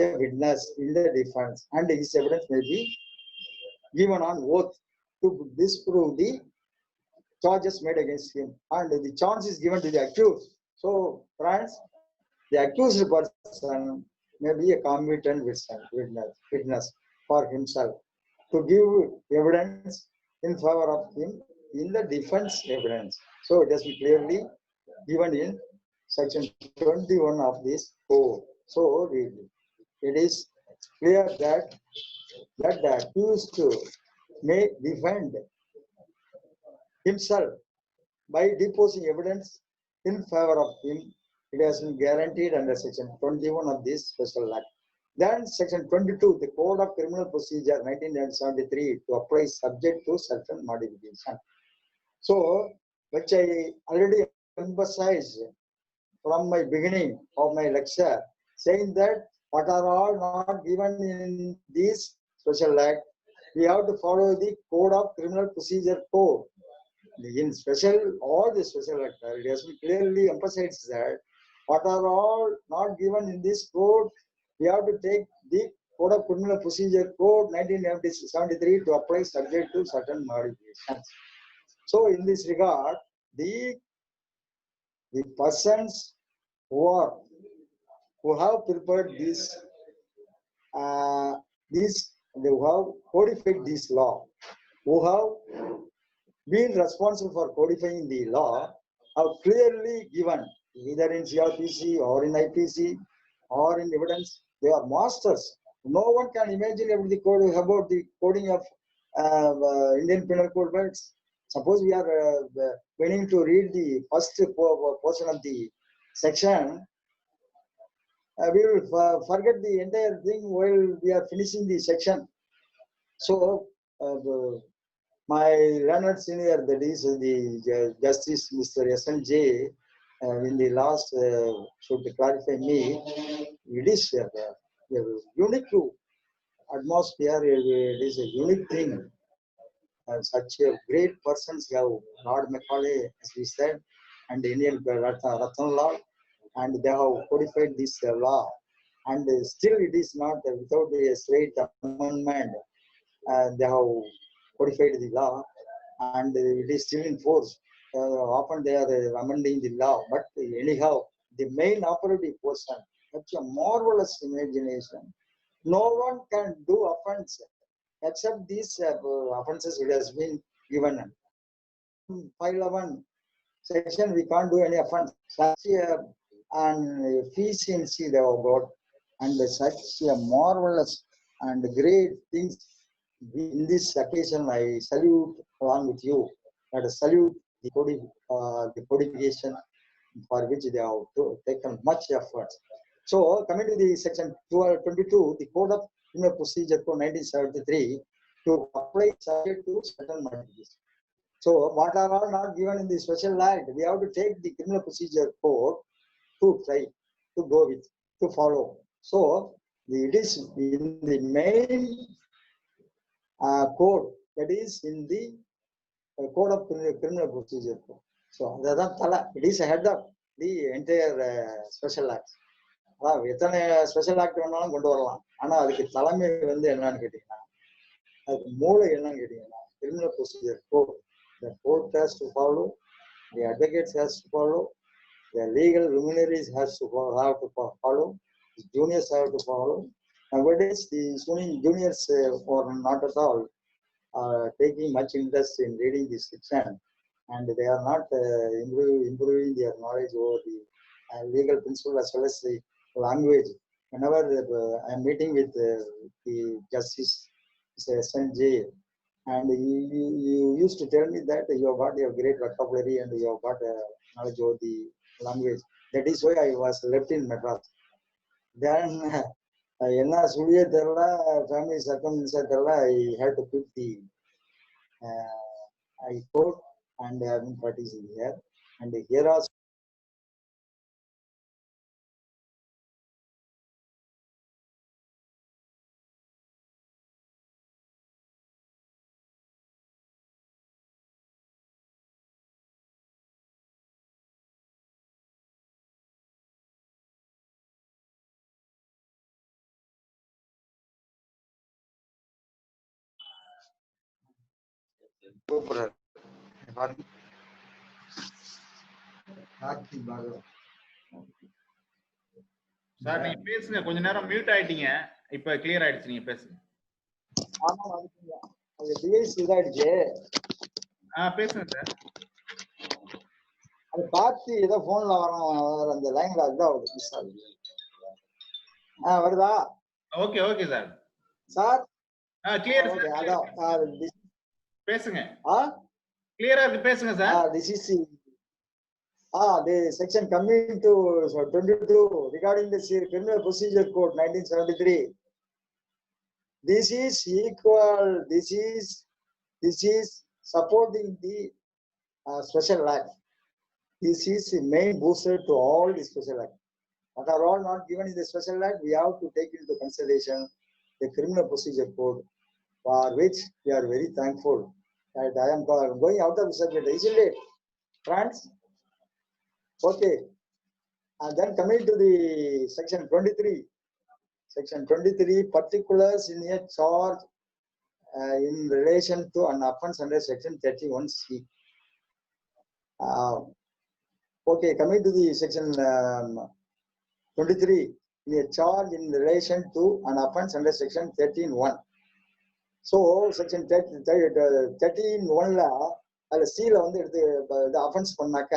a witness in the defense, and his evidence may be given on oath to disprove the charges made against him, and the chance is given to the accused. So friends, the accused person may be a competent witness for himself to give evidence in favor of him in the defense evidence. So it has been clearly given in section 21 of this code. So it is clear that the accused may defend himself by deposing evidence in favor of him. It has been guaranteed under section 21 of this special act. Then section 22, the Code of Criminal Procedure 1973 to apply subject to certain modification. So, which I already emphasized from my beginning of my lecture, saying that what are all not given in this special act, we have to follow the Code of Criminal Procedure Code. In special, all the special act, it has been clearly emphasized that what are all not given in this code, we have to take the Code of Criminal Procedure Code 1973 to apply subject to certain modifications. So in this regard, the persons who have prepared this, they have codified this law, who have been responsible for codifying the law, have clearly given, either in CRPC or in IPC or in evidence, they are masters. No one can imagine about the coding of Indian Penal Code. But suppose we are beginning to read the first portion of the section, we will forget the entire thing while we are finishing the section. So my learned senior, that is the Justice Mr. SNJ, in the last should clarify me, it is a unique atmosphere, it is a unique thing. Such a great persons have Lord Macaulay, as we said, and Indian Ratanlal, and they have codified this law, and still it is not without a straight amendment. They have codified the law, and it is still in force. Often they are amending the law, but anyhow, the main operative person, such a marvelous imagination. No one can do offense except these offenses it has been given. 511 section, we can't do any offense. Such an efficiency they have got, and such a marvelous and great things. In this occasion, I salute along with you. Let us salute the codification for which they have taken much effort. So, coming to the section 22, the Code of Criminal Procedure Code 1973, to apply subject to certain modifications. So what are all not given in the special act, we have to take the criminal procedure code to try to go with, to follow. So it is in the main code, that is in the code of criminal procedure code. So it is a head of the entire special act. எத்தனை special act வேணாலும் கொண்டு வரலாம். ஆனா அதுக்கு தலைமை வந்து என்னன்னு கேட்டீங்கன்னா, அதுக்கு மூளை என்னன்னு கேட்டீங்கன்னா, criminal procedure code. The court has to follow, the advocates has to follow, the legal luminaries have to follow, the juniors have to follow. Nowadays, the juniors are not at all taking much interest in reading this section, and they are not improving their knowledge over the legal principle as well as the language. Whenever I am meeting with the Justice SNJ, and you used to tell me that you have got a great vocabulary and you have got knowledge of the language. That is why I was left in Madras. Then, என்ன சுழிய தெரியல, family circumstances தெரியல, I had to quit the I court and I have been practicing here. And here also, sir நீங்க பேசுங்க, கொஞ்ச நேரம் mute ஆயிட்டீங்க, இப்ப clear ஆயிடுச்சு, நீங்க பேசுங்க. ஆமா அது டிவைஸ் இதாயிடுச்சு. பேசுங்க சார். அது பார்த்து ஏதோ போன்ல வர அந்த லைன்ல அதுதான் மிஸ் ஆகுது. வருதா? Okay okay sir. Sir clear okay, அதான் பேசுங்க. கிளியரா இருக்கு, பேசுங்க sir. This is the section coming to 22 regarding the Criminal Procedure Code 1973. This is equal. This is supporting the special act. This is the main booster to all the special act. What are all not given in the special act, we have to take into consideration the Criminal Procedure Code, for which we are very thankful. That I am going out of the subject, isn't it, friends? Okay. And then coming to the section 23. Section 23, particulars in a charge in relation to an offense under section 31C. Okay, coming to the section 23, in a charge in relation to an offense under section 13(1). So section 13(1ல அதுல C-ல வந்து எடுத்து offense பண்ணாக்க,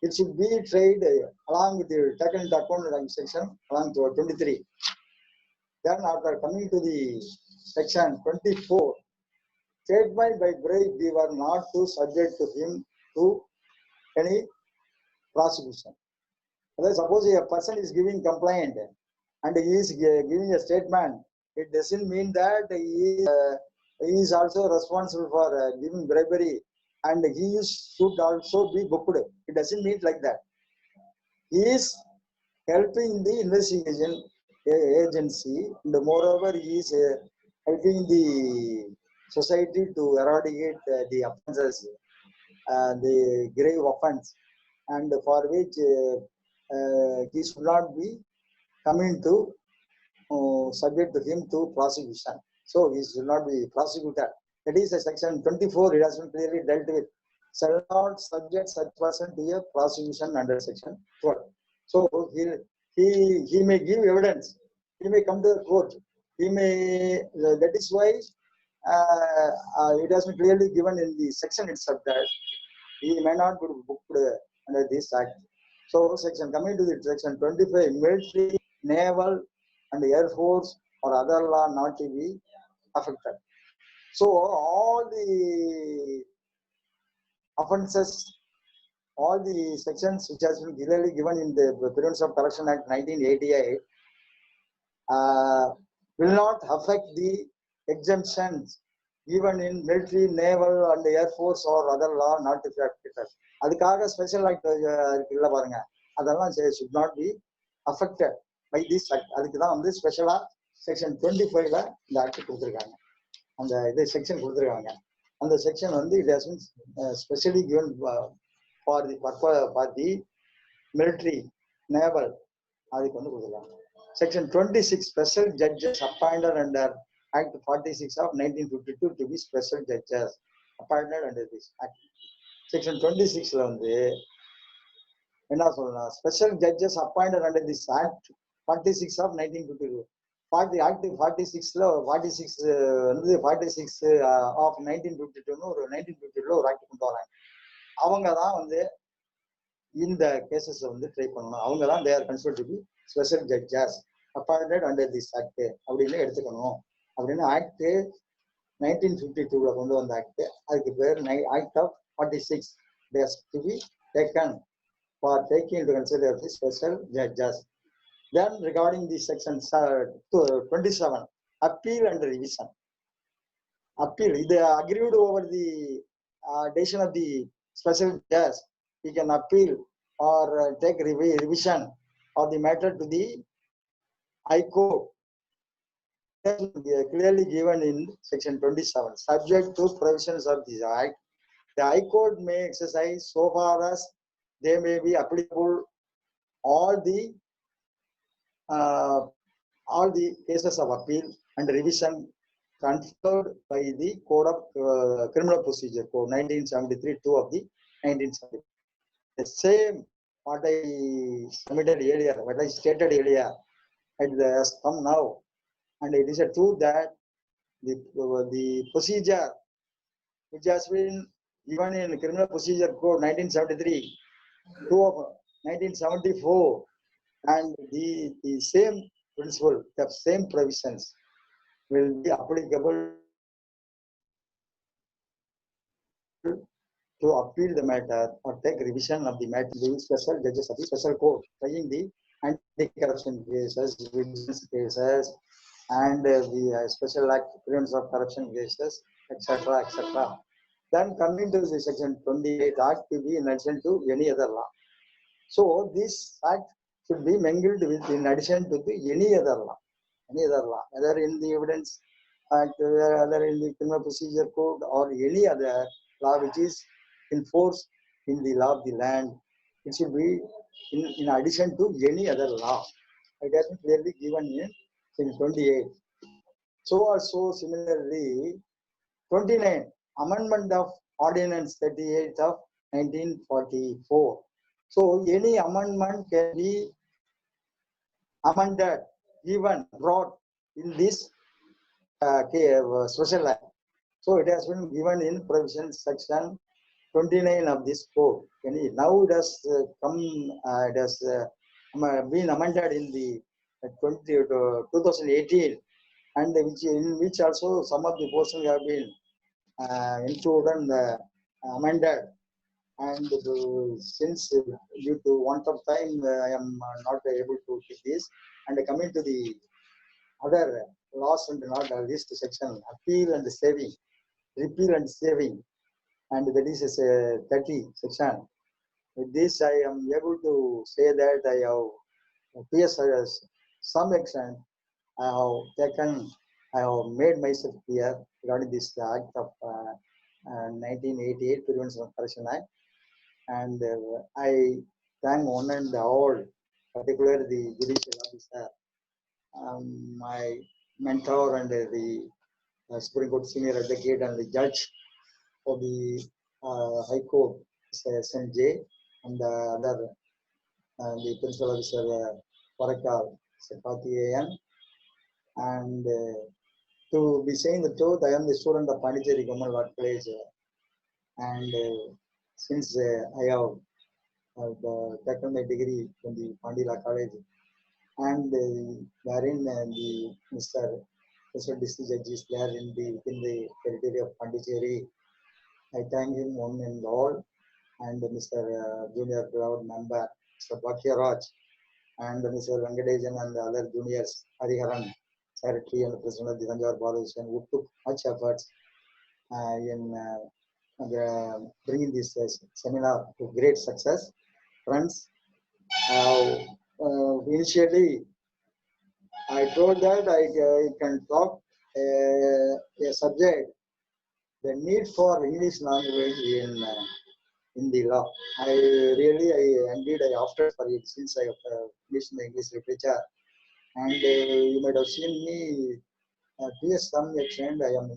it should be tried along with the taken into account section along to 23. Then after coming to the section 24, statement by bribe, we were not to subject to him to any prosecution. Suppose a person is giving complaint and he is giving a statement, it doesn't mean that he is also responsible for giving bribery and he should also be booked. It doesn't mean like that. He is helping the investigation agency, and moreover he is helping the society to eradicate the offences, the grave offense, and for which he should not be coming to subject to him to prosecution. So he should not be prosecuted. That is a section 24. It has been clearly dealt with. Shall not subject such person to a prosecution under section 12. So he may give evidence. He may come to the court. He may. That is why it has been clearly given in the section itself that he may not be booked under this act. So section coming to the section 25, military, naval, and Air Force or other law not to be affected. So all the offences, all the sections which has been clearly given in the Prevention of Corruption Act 1988 will not affect the exemptions even in military, naval, and air force or other law not to be affected. அதுக்காக special act இருக்குல்ல பாருங்க, அதெல்லாம் should not be affected by this act. அதுக்கு தான் வந்து ஸ்பெஷலா section 25ல இந்த act கொடுத்துருக்காங்க, அந்த இது செக்ஷன் கொடுத்துருக்காங்க. அந்த செக்ஷன் வந்து it has been specially given for the military, naval, அதுக்கு வந்து கொடுத்துருக்காங்க. Section 26 special judges appointed under Act 46 of 1952 to be special judges appointed under this act. Section 26ல வந்து என்ன சொல்லலாம், special judges appointed under this act 46 of 1952. Act 46ல 46 வந்து 46 of 1952ன்னு ஒரு 1952ல ஒரு ஆக்ட் கொண்டு வராங்க. அவங்க தான் வந்து இந்த கேசஸ் வந்து ட்ரை பண்ணணும். அவங்க தான் they are considered to be special judges appointed under this act அப்படின்னு எடுத்துக்கணும் அப்படின்னு ஆக்ட் 1952ல கொண்டு வந்த ஆக்ட். அதுக்கு பேர் act of 46 days to be taken for taking into consider the special judges. Then regarding the section 27, appeal and revision. Appeal, இது agreed over the decision of the special judge, he can appeal or take revision of the matter to the High Court. Clearly given in section 27, subject to provisions of this act, the High Court may exercise so far as they may be applicable all the cases of appeal and revision conferred by the Code of Criminal Procedure Code 1973, 2 of the 1973. The same what I submitted earlier, what I stated earlier, it has come now. And it is a truth that the procedure which has been given in Criminal Procedure Code 1973, 2 of 1974, and the same principle, the same provisions will be applicable to appeal the matter or take revision of the matter. The special judges of the special court trying the anti-corruption cases, vigilance cases, and the special act prevention of corruption cases, etc., etc. Then coming to the section 28, act to be in addition to any other law. So this act should be mingled with in addition to the any other law, whether in the evidence act, whether in the criminal procedure code, or any other law which is in force in the law of the land. It should be in addition to any other law. It has been clearly given in section 28. So also similarly, 29, amendment of Ordinance 38 of 1944. So any amendment can be amended, even brought in this special act. So it has been given in provision section 29 of this code. Now it has it has been amended in the 2018, and in which also some of the portions have been included and amended. And since due to want of time, I am not able to take this. And coming to the other laws and not list section, appeal and saving, repeal and saving, and that is a 30 section. With this, I am able to say that I have PSRS some extent. I have made myself clear regarding this act of 1988 Prevention of Corruption Act, and I thank one and all, particularly the judicial officer, my mentor, and the Supreme Court senior advocate, and the judge for the High Court, SNJ, and the other, the principal officer, Parakal, Sakati AN. And to be saying the truth, I am the student of Pondicherry Government Law College, and since I have taken my degree from the Pandi Law College, and wherein the Mr. District Judge is there within the territory of Pondicherry. I thank him one and all, and Mr. Junior Cloud member, Mr. Bhakyaraj, and Mr. Venkatesan and the other juniors, Hariharan, Secretary and President of the Thanjavur Bar Association, who took much efforts in bringing this seminar to great success. Friends, initially I told that I can talk a subject, the need for English language in the law. I opted for it since I finished my English literature, and you might have seen me to some extent. I am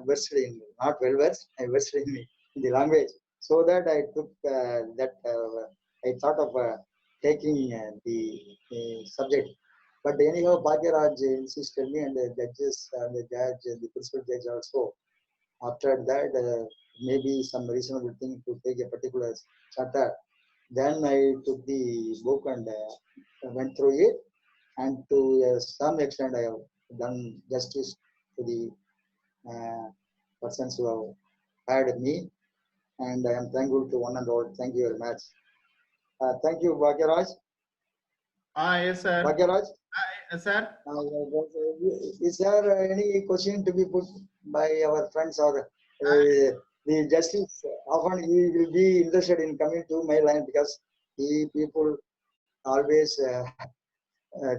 versed in, not well versed, I versed in the language. So that I took I thought of taking the subject. But anyhow, Bhagyaraj insisted me, and the judges, the judge, the principal judge also. After that, maybe some reasonable thing to take a particular chapter. Then I took the book and went through it, and to some extent I have done justice to the persons who have hired me, and I am thankful to one and all. Thank you very much. Thank you, Bhagyaraj. Yes, sir. Bhagyaraj. Sir. Is there any question to be put by our friends or the justice? Often he will be interested in coming to my line because people always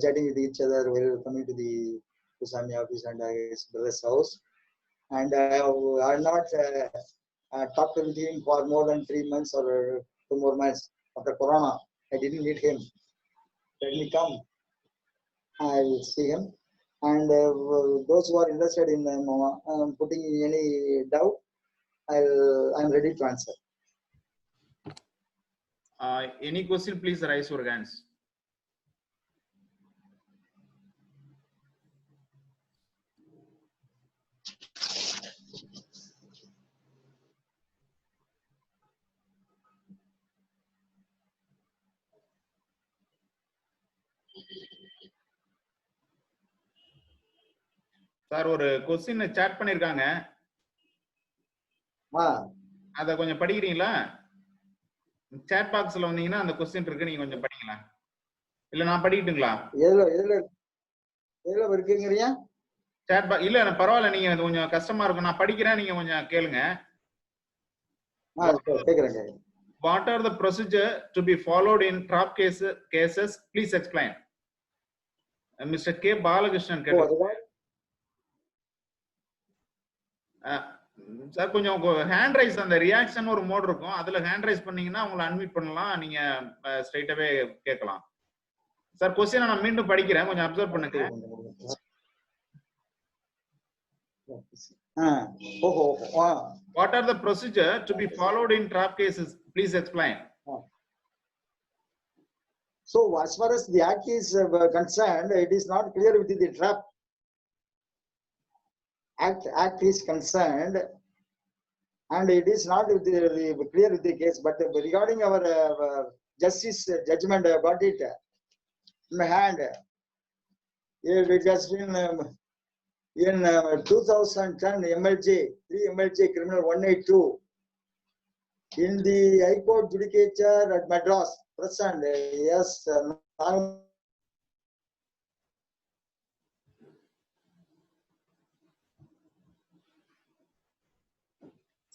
chatting with each other while coming to the Kusami office and his brother's house. And I have not talked with him for more than 3 months or 2 more months after Corona. I didn't meet him. Let me come. I will see him. And those who are interested in putting any doubt, I'm ready to answer. Any question, please raise your hands. Sir ஒரு question chat பண்ணிருக்காங்க. அத கொஞ்சம் படிக்கிறீங்களா? chat boxல வந்தீங்கன்னா அந்த question இருக்கு, நீங்க கொஞ்சம் படிங்களா? இல்ல நான் படிக்கட்டுங்களா? எதுல இருக்கீங்கறியா? chat box இல்ல நான் பரவாயில்லை, நீங்க கொஞ்சம் கஷ்டமா இருக்கும், நான் படிக்கிறேன், நீங்க கொஞ்சம் கேளுங்க. கேக்குறேன். What are the procedure to be followed in trap cases? Please explain. Mr. K. Balakrishnan கேட்டார். சார் கொஞ்சம் ஹேண்ட் ரைஸ், அந்த ரியாக்ஷன் ஒரு மோட் இருக்கும், அதுல ஹேண்ட் ரைஸ் பண்ணீங்கன்னா உங்களை அன்மியூட் பண்ணலாம், நீங்க ஸ்ட்ரைட்டாவே கேட்கலாம். சார் क्वेश्चन நான் மீண்டும் படிக்கிறேன், கொஞ்சம் அப்சர்வ் பண்ணுங்க. What are the procedure to be followed in trap cases? Please explain. So as far as the act is concerned, it is not clear with the trap act is concerned, and it is not with clear with the case. But regarding our justice judgment, I got it in my hand. It has been in 2010 MLJ 3 MLJ criminal 182 in the High Court Judicature at Madras present. Yes,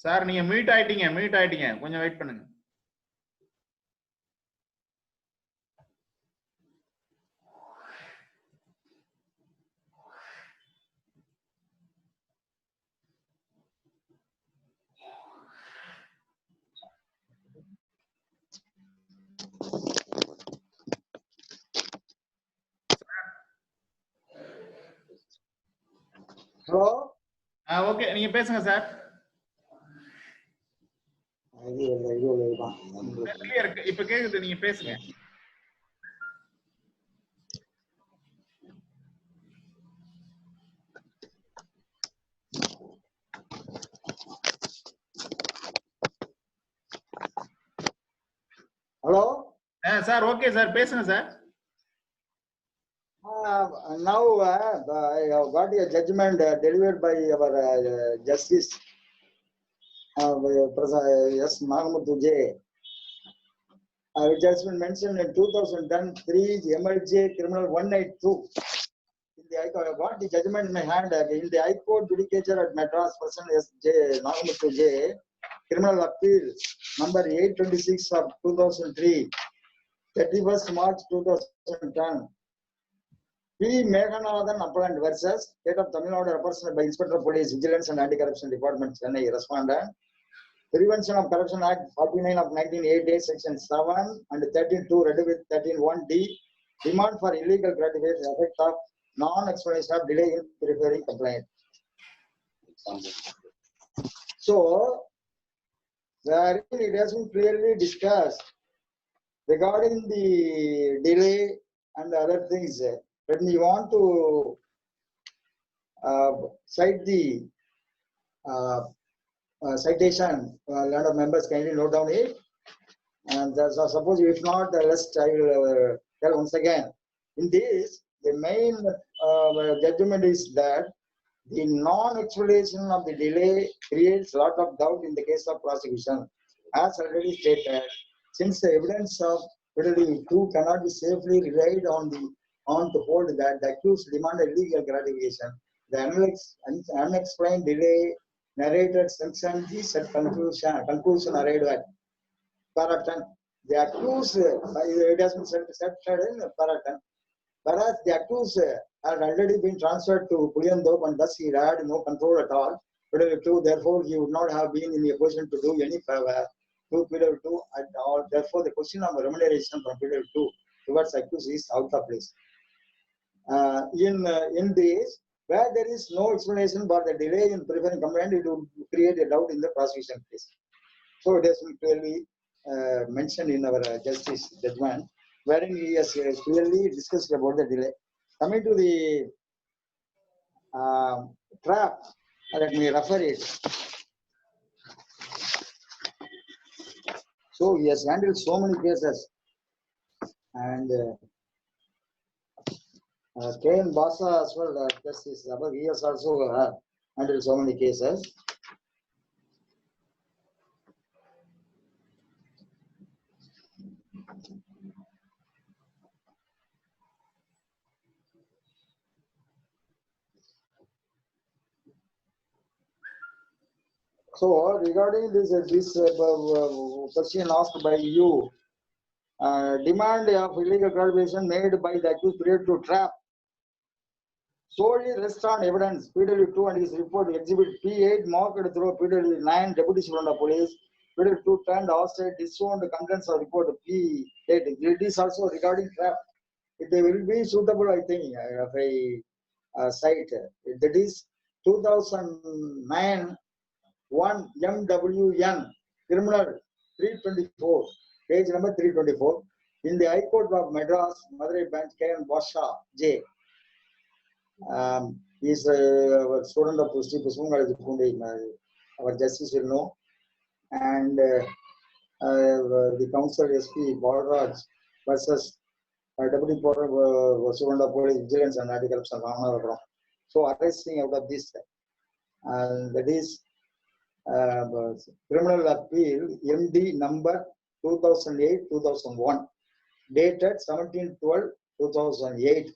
sir நீங்க mute ஆயிட்டீங்க, கொஞ்சம் wait பண்ணுங்க. Hello. Okay, நீங்க பேசுங்க sir. இப்ப கேக்குது, நீங்க பேசுங்க. Hello. சார் ஓகே சார், பேசுங்க sir. Now I have got a judgment delivered by our Justice S. Nagamuthu J. It has been mentioned in 2003 MLJ Criminal 182 in the I got the judgment in my hand in the High Court judicature at Madras, person S.J. Nagamuthu J. Criminal Appeal number 826 of 2003, 31st March 2010. P. Meghanathan appellant versus State of Tamil Nadu represented by Inspector of Police, Vigilance and Anti-Corruption Department, Chennai, respondent. Prevention of Corruption Act 49 of 1988, Section 7 and 13.2 read with 13.1d. Demand for illegal gratification effect of non-explanation of delay in preparing complaint. So, wherein it has been clearly discussed regarding the delay and the other things. When you want to cite the citation, a lot of members kindly note down it. And suppose if not, the rest I will tell once again. In this, the main judgment is that the non-explanation of the delay creates a lot of doubt in the case of prosecution. As already stated, since the evidence of fidelity 2 cannot be safely relied on to hold that the accused demanded legal gratification, the unexplained delay narrated section G said conclusion arrived at. Para 10. The accused, it has been said in para 10. Whereas the accused had already been transferred to Puliyandop and thus he had no control at all. Therefore, he would not have been in a position to do any favor to PW2 at all. Therefore, the question of remuneration from PW2 towards accused is out of place. In this, where there is no explanation for the delay in preparing complaint, it would create a doubt in the prosecution case. So it has been clearly mentioned in our justice judgment, wherein he has clearly discussed about the delay. Coming to the trap, let me refer it. So he has handled so many cases, and K.N. Basa as well, justice above, he has also handled so many cases. So regarding this question asked by you, demand of illegal gratification made by the accused period to trap solely rests on evidence PW2 and his report exhibit P8 marked through PW9 Deputy Superintendent of Police. PW2 turned hostile, disowned the contents of report P8. It is also regarding trap. It will be suitable, I think, if I cite. That is 2009 1 MWN criminal 324, page number 324. In the High Court of Madras, Madurai Bench, K.N. Basha J. He is a student of Sri Pushamangal Pundi, our justice will know. And the counsel SP Balraj versus Deputy Superintendent of Police Vigilance and Anti-Corruption Ramanathapuram. So arising out of this, that is criminal appeal MD number 2008-2001, dated 17/12/2008,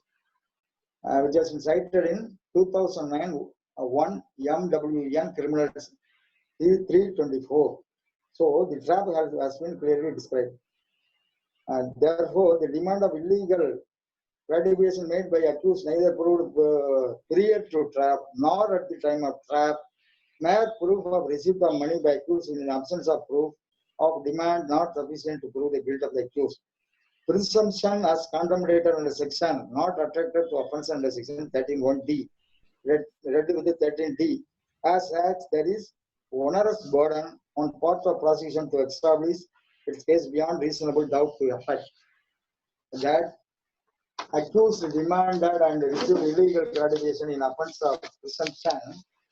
which has been cited in 2009 1 MWN criminal 324. So the trap has been clearly described. Therefore, the demand of illegal gratification made by accused neither proved prior to trap nor at the time of trap. Mere proof of receipt of money by accused in the absence of proof of demand not sufficient to prove the guilt of the accused. Presumption as contemplated under section not attracted to offence under section 13(1)d, read with the 13d. As such, there is onerous burden on part of prosecution to establish its case beyond reasonable doubt to effect that accused demanded and received illegal gratification in offence of presumption.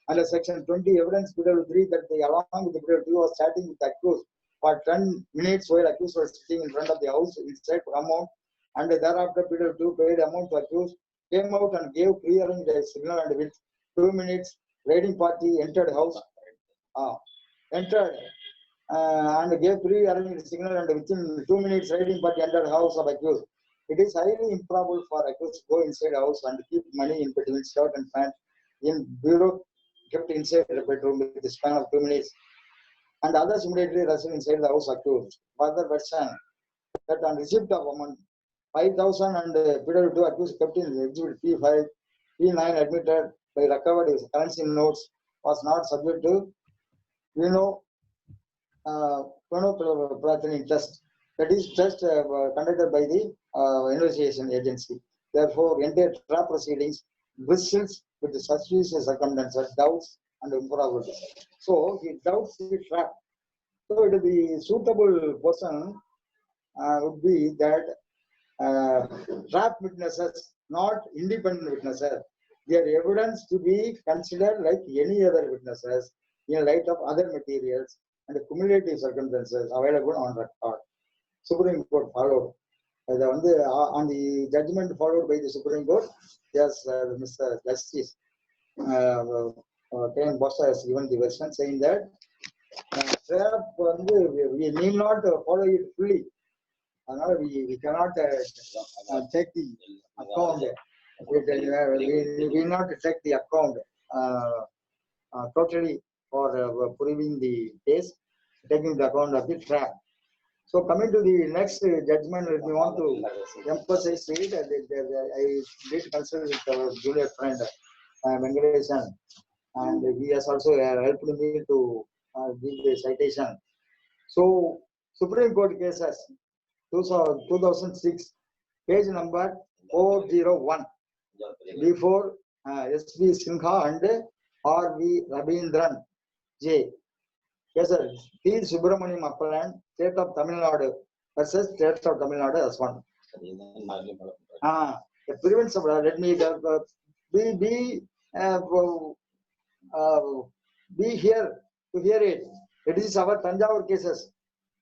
Under section 20, evidence PW3 that they along with the PW2 was chatting with the accused for 10 minutes while accused was sitting in front of the house inside amount, and thereafter PW2 paid amount to accused, came out and gave pre-arranged a signal, and with 2 minutes raiding party entered house, and gave pre-arranged signal, and within 2 minutes raiding party entered house of accused. It is highly improbable for accused to go inside the house and keep money in between shirt and pant in bureau kept inside the bedroom with the span of 2 minutes, and others immediately rushed inside the house accused. Further version that on receipt of amount 5,000 and Peter to accused kept in exhibit P5, P9 admitted by recovered his currency notes was not subject to Pratini test. That is test conducted by the investigation agency. Therefore, entire trap proceedings bristles with the suspicious circumstances, doubts, and improbabilities. So he doubts the trap. So it will be suitable person would be that trap witnesses, not independent witnesses. Their evidence to be considered like any other witnesses in light of other materials and cumulative circumstances available on record. Supreme Court followed. On the judgment followed by the Supreme Court, yes, Mr. Justice Ken Bossa has given the version saying that trap we need not follow it fully. We cannot take the account. We not take the account totally for proving the case, taking the account of the trap. So coming to the next judgment, we want to emphasize it. I did consult with our junior friend Venkatesan, and he has also helped me to give the citation. So Supreme Court cases 2006, page number 401, before S.B. Sinha and R.V. Rabindran J. Yes, sir. P. Subramaniam Appellant, State of Tamil Nadu versus State of Tamil Nadu as one. The prevents of let me be here to hear it. It is our Tanjavur cases.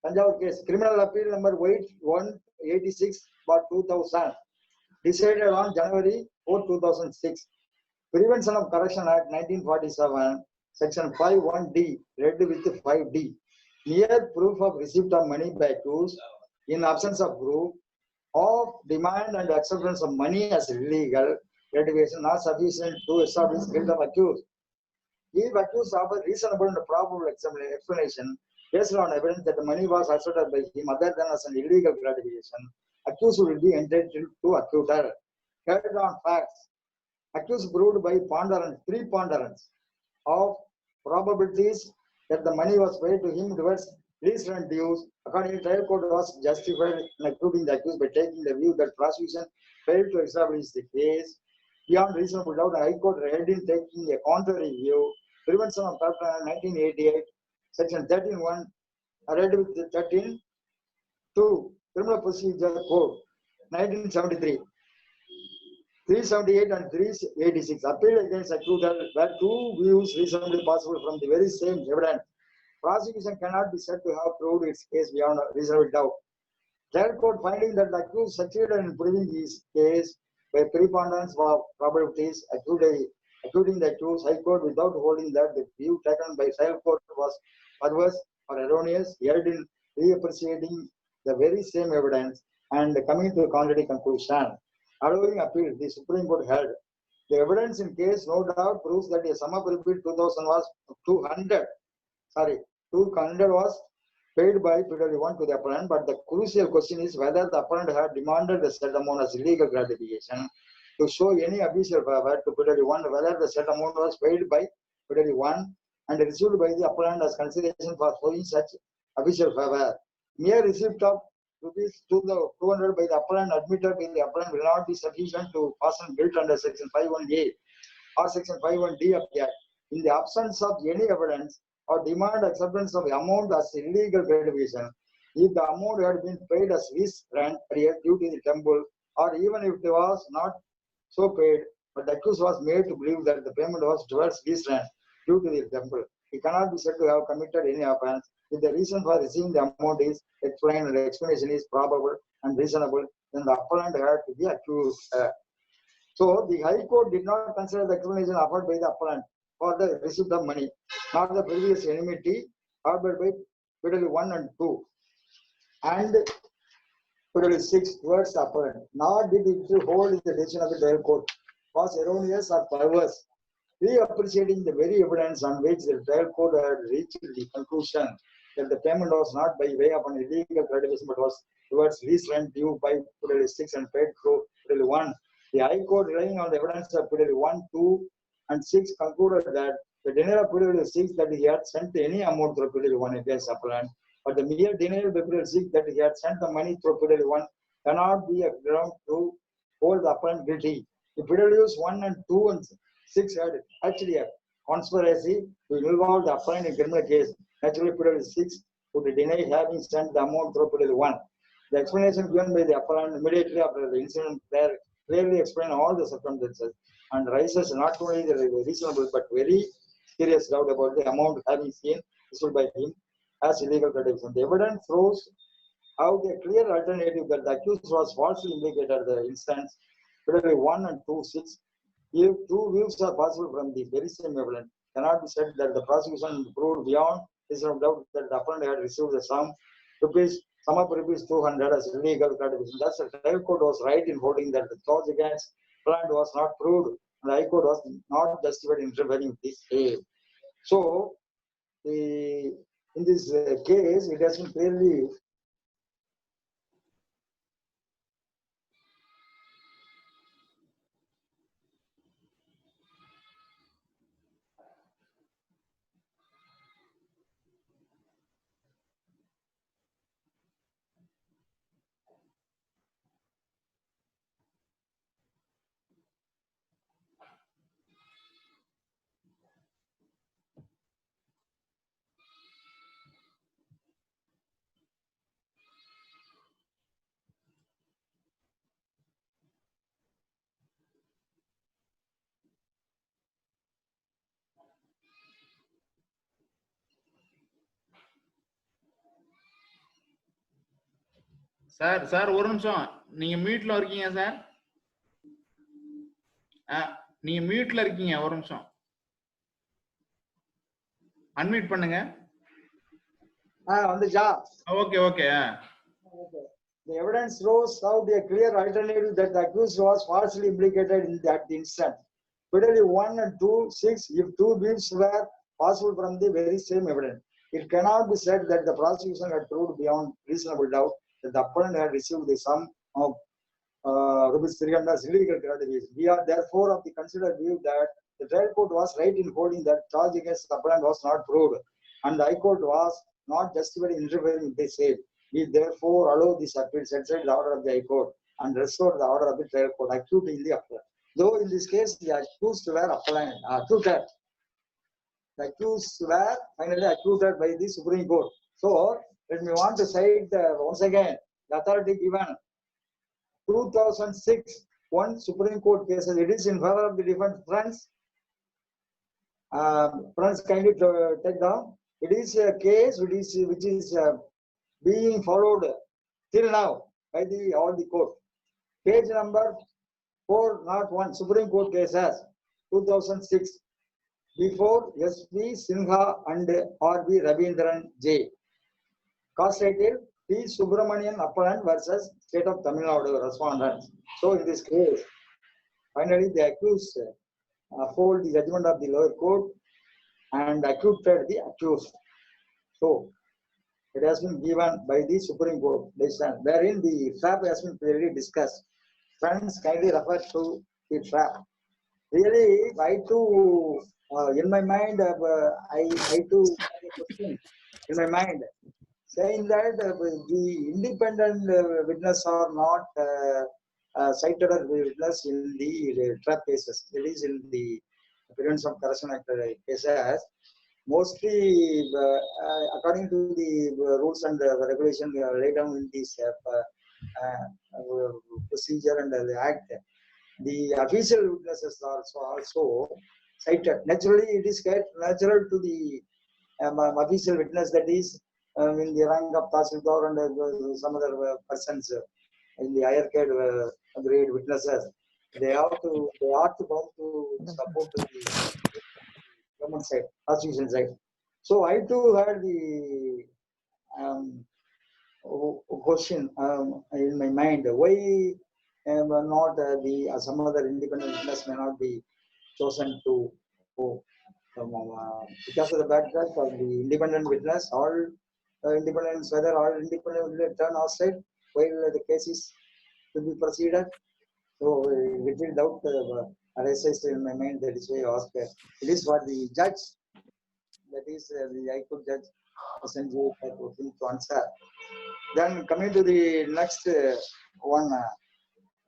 Tanjavur case, criminal appeal number 186/2000, decided on January 4, 2006. Prevention of Corruption Act 1947, Section 51D, read with 5D. Mere proof of receipt of money by accused in absence of proof of demand and acceptance of money as illegal gratification not sufficient to establish guilt of accused. If accused offer reasonable and probable explanation based on evidence that the money was accepted by him other than as an illegal gratification, accused will be entitled to acquittal. Carried on facts, accused proved by preponderance of probabilities that the money was paid to him towards lease rent dues. According to trial court was justified in acquitting the accused by taking the view that prosecution failed to establish the case beyond reasonable doubt. The High Court held in taking a contrary view. Prevention of Corruption 1988, Section 13(1), read with 13(2), Criminal Procedure Code 1973. 378 and 386, appeal against acquittal where two views reasonably possible from the very same evidence. Prosecution cannot be said to have proved its case beyond reasonable doubt. Trial court finding that the accused succeeded in proving his case by preponderance of probabilities, acquitting the accused. High Court, without holding that the view taken by trial court was perverse or erroneous, held in reappreciating the very same evidence and coming to a contrary conclusion. Allowing appeal, the Supreme Court held the evidence in case no doubt proves that a sum of repeat 2000 was 200 was paid by PW1 to the appellant, but the crucial question is whether the appellant had demanded the said amount as illegal gratification to show any official favor to PW1, whether the said amount was paid by PW1 and received by the appellant as consideration for showing such official favor. Mere receipt of rupees 200 by the appellant admitted by the appellant will not be sufficient to fasten guilt under Section 51A or Section 51D of the Act. In the absence of any evidence or demand acceptance of the amount as illegal gratification, if the amount had been paid as lease rent due to the temple, or even if it was not so paid, but the accused was made to believe that the payment was towards lease rent due to the temple, he cannot be said to have committed any offense if the reason for receiving the amount is explained and the explanation is probable and reasonable, then the appellant had to be accused. So the High Court did not consider the explanation offered by the appellant for the receipt of money, not the previous enmity harbored by PW1 and 2. And Fidelity 6 towards the appellant. Nor did it hold the decision of the trial court was erroneous or perverse. Reappreciating the very evidence on which the trial court had reached the conclusion that the payment was not by way of an illegal gratification but was towards lease rent due by Fidelity 6 and paid through Fidelity 1. The High Court, relying on the evidence of Fidelity 1, 2, and 6, concluded that the denial of Fidelity 6 that he had sent any amount through Fidelity 1 against appellant, but the mere denial by Fidelity 6 that he had sent the money through Fidelity 1 cannot be a ground to hold the appellant guilty. The Fidelities 1 and 2 and 6 had actually a conspiracy to involve the appellant in criminal case. Naturally, Fidelity 6 would deny having sent the amount through Fidelity 1. The explanation given by the appellant immediately after the incident there clearly explain all the circumstances and raises not only the reasonable but very serious doubt about the amount having seen issued by him as illegal gratification. The evidence throws out a clear alternative that the accused was falsely implicated at the instance Fidelity 1 and 2, 6. If two views are possible from the very same evidence, cannot be said that the prosecution proved beyond reasonable doubt that the appellant had received the sum of rupees 200 as illegal gratification. Thus, the trial court was right in holding that the charge against appellant was not proved, and the High Court was not justified in intervening in this case. So, in this case, it has been clearly sir ஒரு நிமிஷம், நீங்க மியூட்ல இருக்கீங்க sir. நீங்க மியூட்ல இருக்கீங்க, ஒரு நிமிஷம் unmute பண்ணுங்க. வந்துச்சா? Okay okay. The evidence throws out a clear alternative that the accused was falsely implicated in that instant. Fidelity 1 and 2, 6, if two views were possible from the very same evidence, it cannot be said that the prosecution had proved beyond reasonable doubt that the appellant had received the sum of rupees 300 as illegal gratification. We are therefore of the considered view that the trial court was right in holding that charge against the appellant was not proved, and the High Court was not justified in interfering in this case. We therefore allow this appeal, set aside the order of the High Court, and restore the order of the trial court, acquitting the appellant. Though in this case, the accused were acquitted. The accused were finally acquitted by the Supreme Court. So, let me want to cite once again the authority given 2006 one Supreme Court cases. It is in favor of the defense. Friends, kindly take down. It is a case which is being followed till now by all the court. Page number 401, Supreme Court cases 2006 before S.V. Sinha and R.B. Ravindran J. Cause title P. Subramanian appellant versus State of Tamil Nadu respondents. So in this case, finally the accused uphold the judgment of the lower court and acquitted the accused. So it has been given by the Supreme Court decision, wherein the trap has been clearly discussed. Friends, kindly refer to the trap. Really, I too, in my mind, I too have a question in my mind, saying that the independent witness are not cited as witness in the trap cases. It is in the Prevention of Corruption Act cases. Mostly, according to the rules and regulation laid down in this procedure and the act, the official witnesses are also cited. Naturally, it is quite natural to the official witness, that is in the rank of Tahsildar and some other persons in the higher grade witnesses. They are to come to support the government side, prosecution side. So I too had the question in my mind. Why not some other independent witness may not be chosen to because of the background of the independent witness, all independents, whether all independent will turn outside while the case is to be proceeded. So little doubt arises in my mind. That is why I asked. It is what the judge, that is the High Court judge, Sanjay to answer. Then coming to the next one,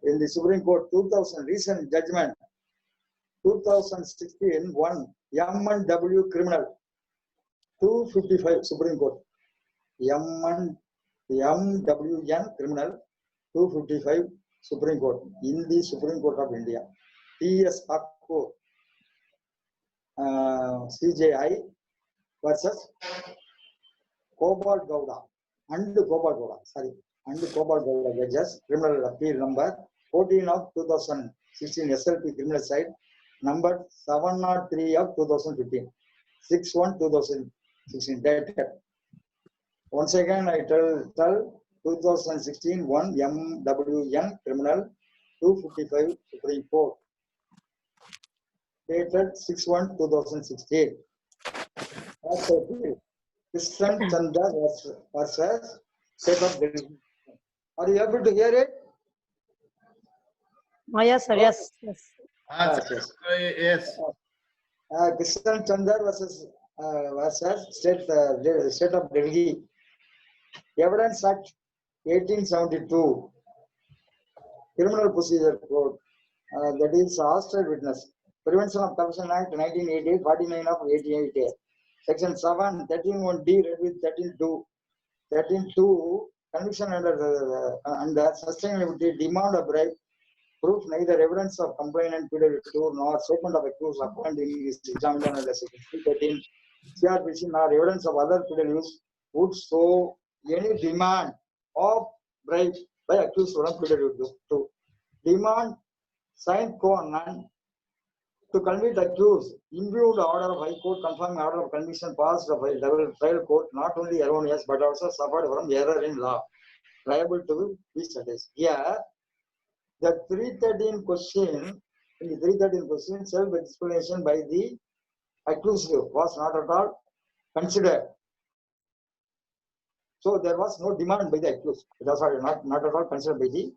in the Supreme Court 2000 recent judgment, 2016 one M&W criminal 255 Supreme Court MWN criminal 255 Supreme Court in the Supreme Court of India. T.S. Akko CJI versus Gopal Gowda and Gopal Gowda judges, criminal appeal number 14 of 2016 SLP criminal side, number 703 of 2015, 6/1/2016 dated. Once again, I tell 2016 one MWN criminal 255 Supreme Court dated 6/1/2016. Krishnan Chandra versus State of Delhi. Are you able to hear it? Oh, yes, sir. Yes. Yes. Krishnan Chandra versus State of Delhi. Evidence Act 1872. Criminal Procedure Code. That is hostile witness. Prevention of Corruption Act 1988, 49 of 1888. Section 7, 13(1)D read with 13(2). 13(2), conviction under sustainability, demand of bribe, proof neither evidence of complainant pleaded to nor statement of accused appointed in his examiner under section 313 CRPC nor evidence of other pleaded use would show any demand of bribe by accused or pleaded to. Demand signed co-non to convict accused, imbued order of High Court confirming order of conviction passed of a double trial court, not only erroneous but also suffered from error in law, liable to be sentenced. Here, the 313 question, in the 313 question, self-explanation by the accused was not at all considered. So there was no demand by the accused. It was not at all considered by the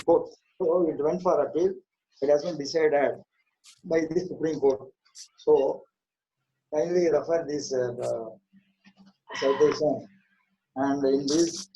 court. So it went for appeal. It has been decided by the Supreme Court. So kindly refer this citation, and in this